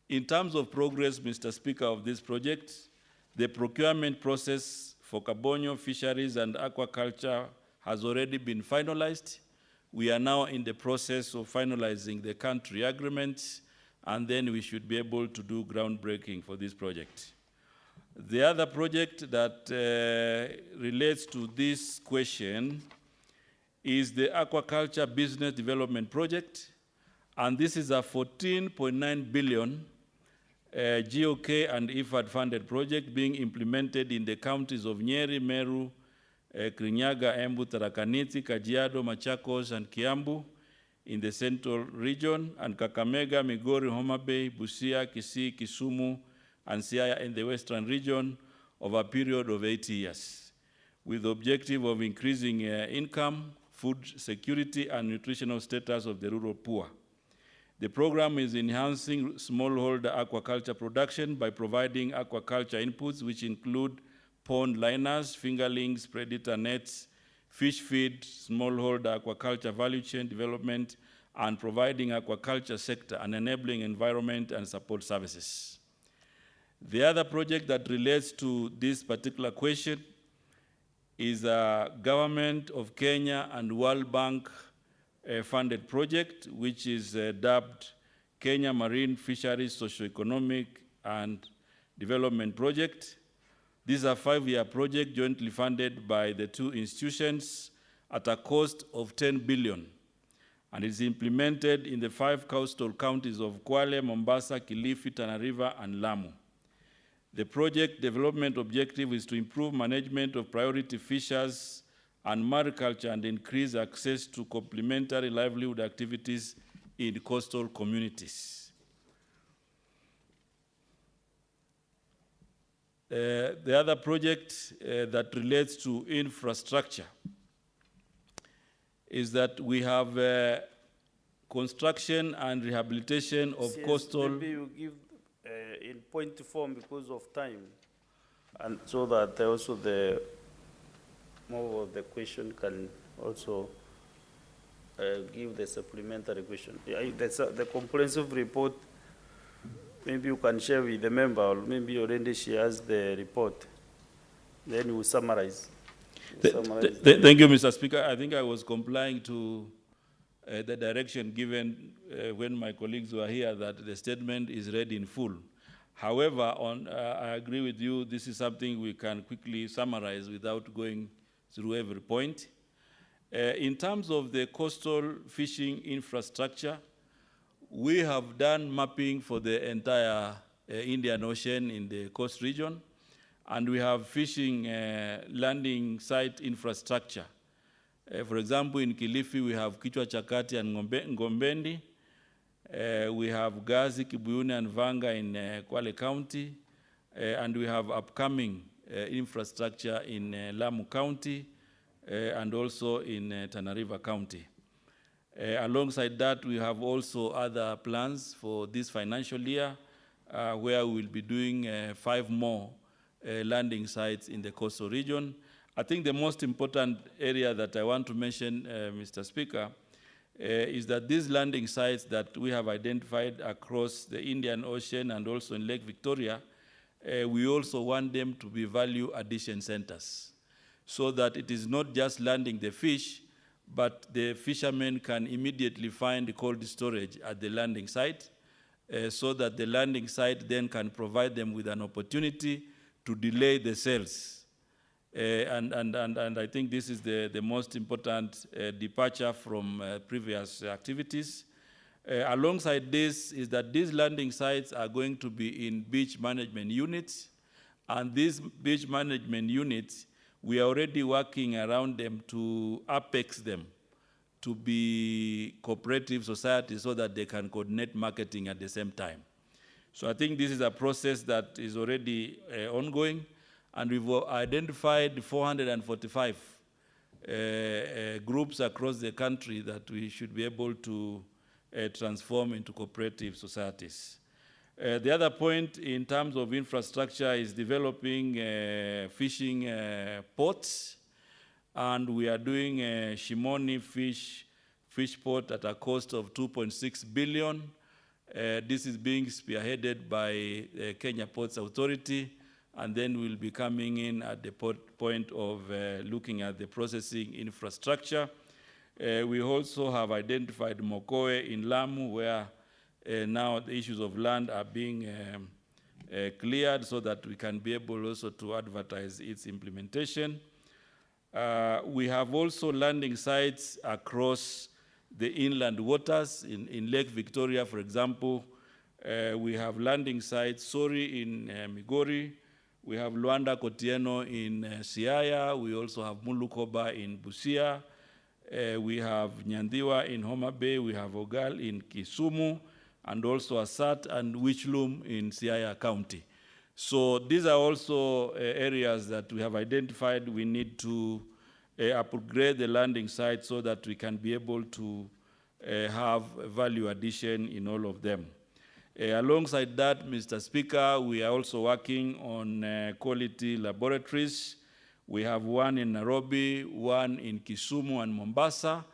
In terms of progress, Mr. Speaker, of this project, the procurement process for Kabonyo Fisheries and Aquaculture has already been finalized. We are now in the process of finalizing the country agreements, and then we should be able to do groundbreaking for this project. The other project that relates to this question is the Aquaculture Business Development Project, and this is a 14.9 billion GOK and IFAD-funded project being implemented in the counties of Nyeri, Meru, Kirinyaga, Embu, Taraka, Kajiado, Machakos, and Kiambu in the central region, and Kakamega, Migori, Homa Bay, Busia, Kisii, Kisumu, and Siaya in the western region over a period of 80 years, with the objective of increasing income, food security, and nutritional status of the rural poor. The program is enhancing smallholder aquaculture production by providing aquaculture inputs, which include pond liners, fingerlings, predator nets, fish feed, smallholder aquaculture value chain development, and providing aquaculture sector and enabling environment and support services. The other project that relates to this particular question is a Government of Kenya and World Bank funded project, which is dubbed Kenya Marine Fisheries Socioeconomic and Development Project. This is a 5-year project jointly funded by the two institutions at a cost of 10 billion and is implemented in the 5 coastal counties of Kwale, Mombasa, Kilifi, Tana River, and Lamu. The project development objective is to improve management of priority fisheries and mariculture and increase access to complementary livelihood activities in coastal communities. The other project that relates to infrastructure is that we have construction and rehabilitation of coastal. Maybe you give in point form because of time, and so that also the more of the question can also give the supplementary question. The comprehensive report, maybe you can share with the member, or maybe already she has the report. Then we'll summarize. Thank you, Mr. Speaker. I think I was complying to the direction given when my colleagues were here that the statement is read in full. However, I agree with you, this is something we can quickly summarize without going through every point. In terms of the coastal fishing infrastructure, we have done mapping for the entire Indian Ocean in the coast region, and we have fishing landing site infrastructure. For example, in Kilifi, we have Kichwa Chakati and Ngombendi. We have Gazi, Kibuyuni, and Vanga in Kwale County. And we have upcoming infrastructure in Lamu County and also in Tana River County. Alongside that, we have also other plans for this financial year where we will be doing 5 more landing sites in the coastal region. I think the most important area that I want to mention, Mr. Speaker, is that these landing sites that we have identified across the Indian Ocean and also in Lake Victoria, we also want them to be value addition centers, so that it is not just landing the fish, but the fishermen can immediately find cold storage at the landing site, so that the landing site then can provide them with an opportunity to delay the sales. And I think this is the most important departure from previous activities. Alongside this is that these landing sites are going to be in beach management units, and these beach management units, we are already working around them to apex them to be cooperative societies so that they can coordinate marketing at the same time. So I think this is a process that is already ongoing, and we've identified 445 groups across the country that we should be able to transform into cooperative societies. The other point in terms of infrastructure is developing fishing ports, and we are doing a Shimoni fish port at a cost of 2.6 billion. This is being spearheaded by Kenya Ports Authority, and then we'll be coming in at the point of looking at the processing infrastructure. We also have identified Mokoe in Lamu, where now the issues of land are being cleared so that we can be able also to advertise its implementation. We have also landing sites across the inland waters. In Lake Victoria, for example, we have landing sites, Sori in Migori, we have Luanda Kotieno in Siaya, we also have Mulukoba in Busia, we have Nyandiwa in Homa Bay, we have Ogal in Kisumu, and also Asat and Wichlum in Siaya County. So these are also areas that we have identified we need to upgrade the landing site so that we can be able to have value addition in all of them. Alongside that, Mr. Speaker, we are also working on quality laboratories. We have one in Nairobi, one in Kisumu and Mombasa,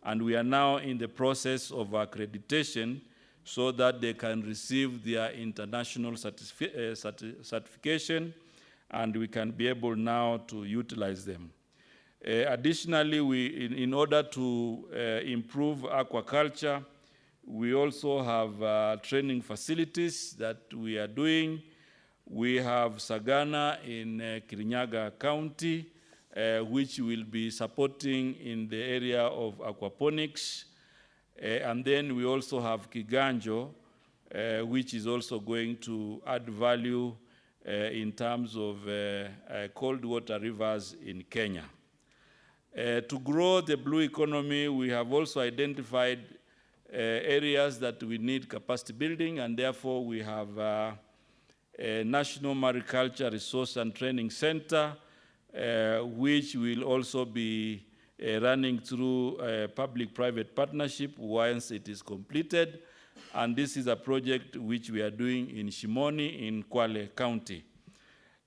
and we are now in the process of accreditation so that they can receive their international certification, and we can be able now to utilize them. Additionally, in order to improve aquaculture, we also have training facilities that we are doing. We have Sagana in Kirinyaga County, which will be supporting in the area of aquaponics. And then we also have Kiganjo, which is also going to add value in terms of cold water rivers in Kenya. To grow the blue economy, we have also identified areas that we need capacity building, and therefore we have a National Mariculture Resource and Training Center, which will also be running through a public-private partnership once it is completed. And this is a project which we are doing in Shimoni in Kwale County.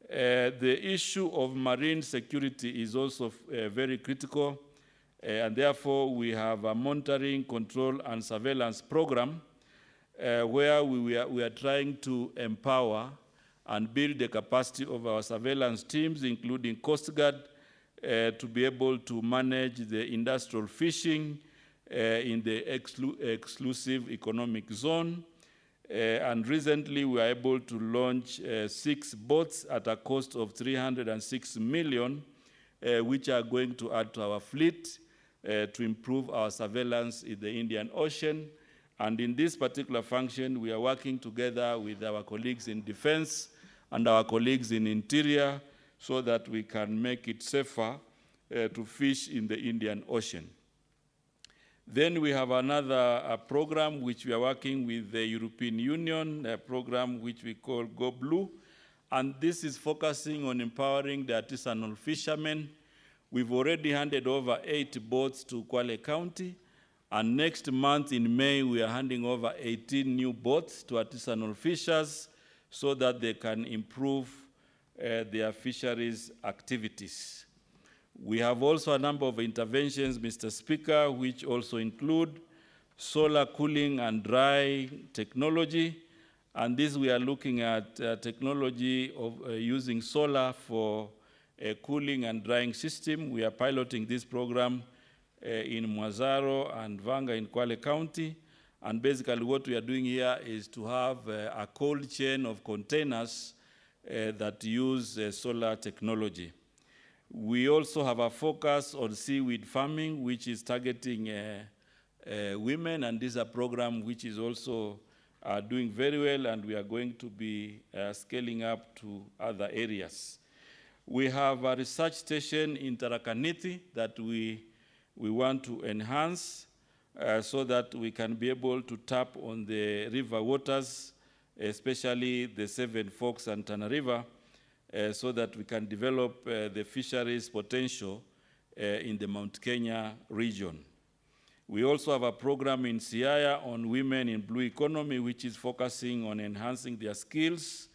The issue of marine security is also very critical, and therefore we have a monitoring, control, and surveillance program where we are trying to empower and build the capacity of our surveillance teams, including Coast Guard, to be able to manage the industrial fishing in the exclusive economic zone. And recently we were able to launch 6 boats at a cost of 306 million, which are going to add to our fleet to improve our surveillance in the Indian Ocean. And in this particular function, we are working together with our colleagues in defense and our colleagues in interior so that we can make it safer to fish in the Indian Ocean. Then we have another program which we are working with the European Union, a program which we call Go Blue, and this is focusing on empowering the artisanal fishermen. We've already handed over 8 boats to Kwale County, and next month in May we are handing over 18 new boats to artisanal fishers so that they can improve their fisheries activities. We have also a number of interventions, Mr. Speaker, which also include solar cooling and dry technology. And this we are looking at technology of using solar for a cooling and drying system. We are piloting this program in Mwazaro and Vanga in Kwale County. And basically what we are doing here is to have a cold chain of containers that use solar technology. We also have a focus on seaweed farming, which is targeting women, and this is a program which is also doing very well, and we are going to be scaling up to other areas. We have a research station in Taraka that we want to enhance so that we can be able to tap on the river waters, especially the Seven Forks and Tana River, so that we can develop the fisheries potential in the Mount Kenya region. We also have a program in Siaya on women in blue economy, which is focusing on enhancing their skills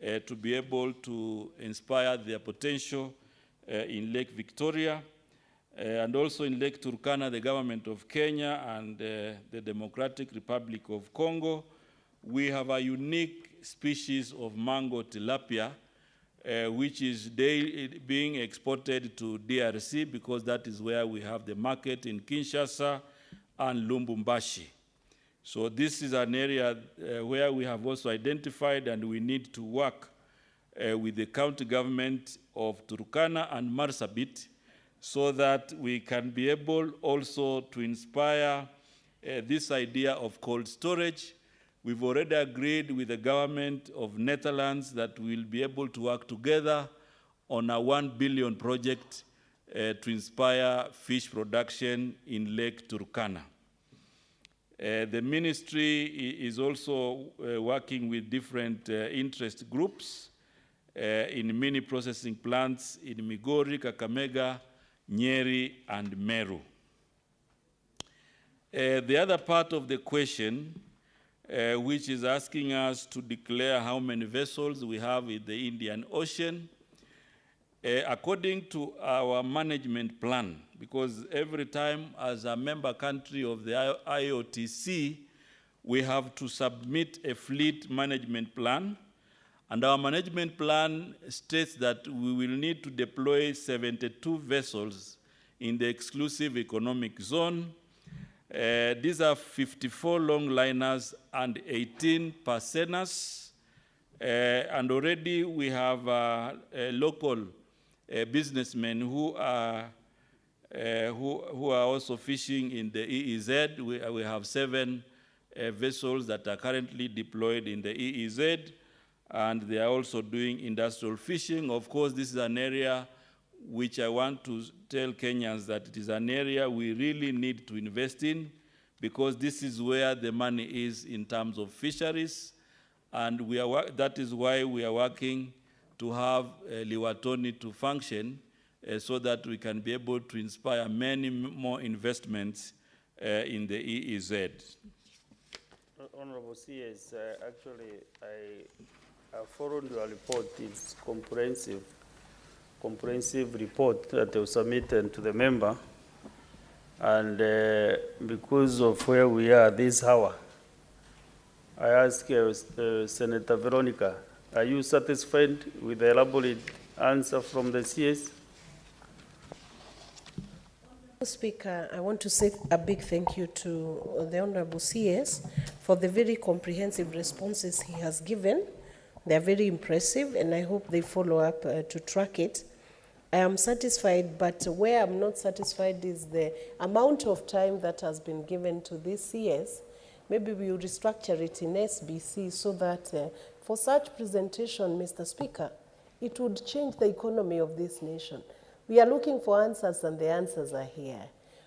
to be able to inspire their potential in Lake Victoria. And also in Lake Turkana, the government of Kenya and the Democratic Republic of Congo, we have a unique species of mango tilapia, which is being exported to DRC because that is where we have the market in Kinshasa and Lubumbashi. So this is an area where we have also identified and we need to work with the county government of Turkana and Marsabit so that we can be able also to inspire this idea of cold storage. We've already agreed with the government of Netherlands that we'll be able to work together on a 1 billion project to inspire fish production in Lake Turkana. The ministry is also working with different interest groups in mini processing plants in Migori, Kakamega, Nyeri, and Meru. The other part of the question, which is asking us to declare how many vessels we have in the Indian Ocean, according to our management plan, because every time as a member country of the IOTC, we have to submit a fleet management plan, and our management plan states that we will need to deploy 72 vessels in the exclusive economic zone. These are 54 longliners and 18 Parsenas, and already we have local businessmen who are also fishing in the EEZ. We have 7 vessels that are currently deployed in the EEZ, and they are also doing industrial fishing. Of course, this is an area which I want to tell Kenyans that it is an area we really need to invest in, because this is where the money is in terms of fisheries, and that is why we are working to have Liwatoni to function so that we can be able to inspire many more investments in the EEZ. Honorable CS, actually, I followed your report. It's comprehensive report that was submitted to the member. And because of where we are this hour, I ask Senator Veronica, are you satisfied with the elaborate answer from the CS? Speaker, I want to say a big thank you to the Honorable CS for the very comprehensive responses he has given. They are very impressive, and I hope they follow up to track it. I am satisfied, but where I'm not satisfied is the amount of time that has been given to this CS. Maybe we will restructure it in SBC so that for such presentation, Mr. Speaker, it would change the economy of this nation. We are looking for answers, and the answers are here.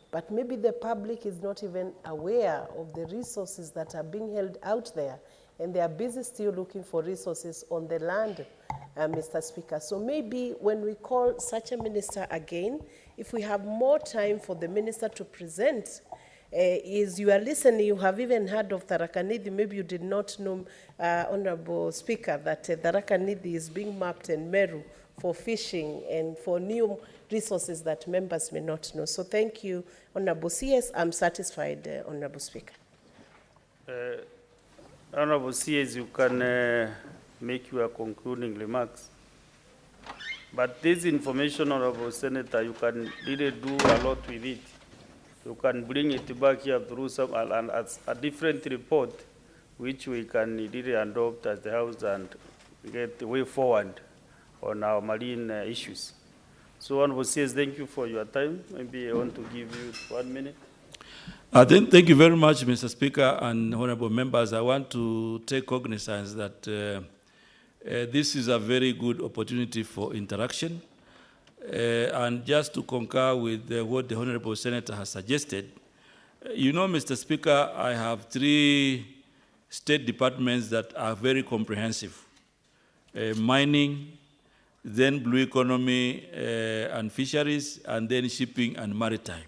But maybe the public is not even aware of the resources that are being held out there, and they are busy still looking for resources on the land, Mr. Speaker. So maybe when we call such a minister again, if we have more time for the minister to present, as you are listening, you have even heard of Taraka. Maybe you did not know, Honorable Speaker, that Taraka is being mapped in Meru for fishing and for new resources that members may not know. So thank you, Honorable CS. I'm satisfied, Honorable Speaker. Honorable CS, you can make your concluding remarks. But this information, Honorable Senator, you can really do a lot with it. You can bring it back here through some a different report, which we can really adopt as the House and get the way forward on our marine issues. So, Honorable CS, thank you for your time. Maybe I want to give you 1 minute. Thank you very much, Mr. Speaker and honorable members. I want to take cognizance that this is a very good opportunity for interaction. And just to concur with what the honorable senator has suggested, you know, Mr. Speaker, I have 3 state departments that are very comprehensive. Mining, then blue economy and fisheries, and then shipping and maritime.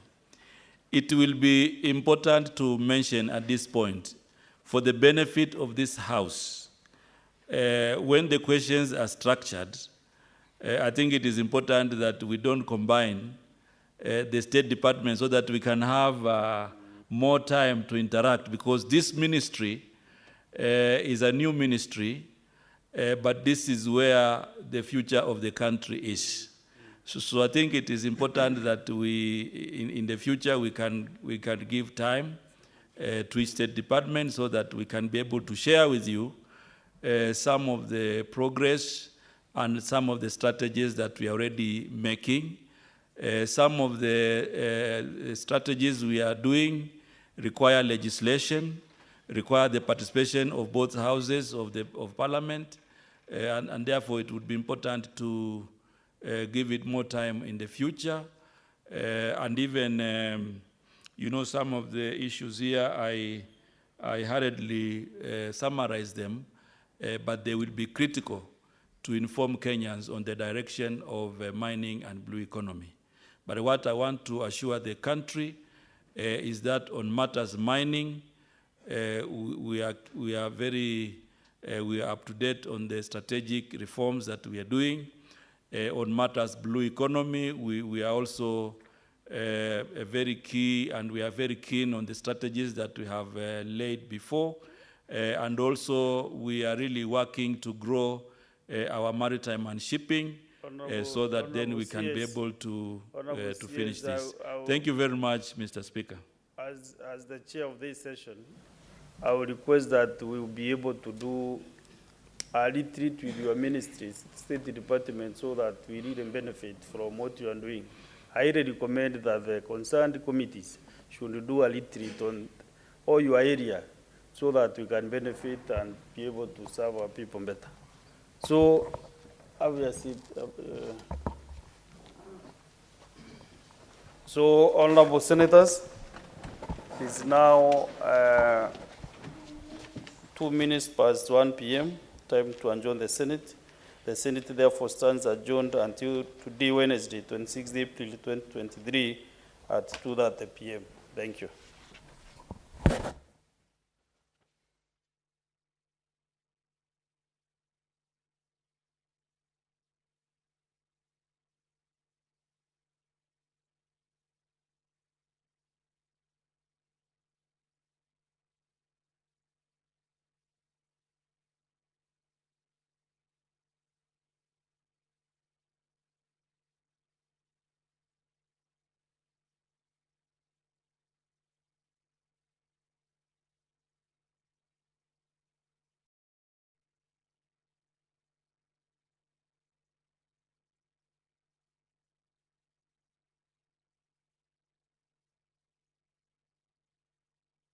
It will be important to mention at this point, for the benefit of this House, when the questions are structured, I think it is important that we don't combine the State Department so that we can have more time to interact, because this ministry is a new ministry, but this is where the future of the country is. So I think it is important that we, in the future, we can give time to each State Department so that we can be able to share with you some of the progress and some of the strategies that we are already making. Some of the strategies we are doing require legislation, require the participation of both houses of Parliament, and therefore it would be important to give it more time in the future. And even, you know, some of the issues here, I hurriedly summarize them, but they will be critical to inform Kenyans on the direction of mining and blue economy. But what I want to assure the country is that on matters mining, we are up to date on the strategic reforms that we are doing. On matters blue economy, we are also very key, and we are very keen on the strategies that we have laid before. And also, we are really working to grow our maritime and shipping, so that then we can be able to finish this. Thank you very much, Mr. Speaker. As the chair of this session, I would request that we will be able to do a retreat with your ministries, state department, so that we really benefit from what you are doing. I highly recommend that the concerned committees should do a retreat on all your area so that we can benefit and be able to serve our people better. So, obviously, so honorable senators, it is now 2 minutes past 1 p.m., time to adjourn the Senate. The Senate therefore stands adjourned until today, Wednesday, 26 April 2023 at 2:30 p.m. Thank you.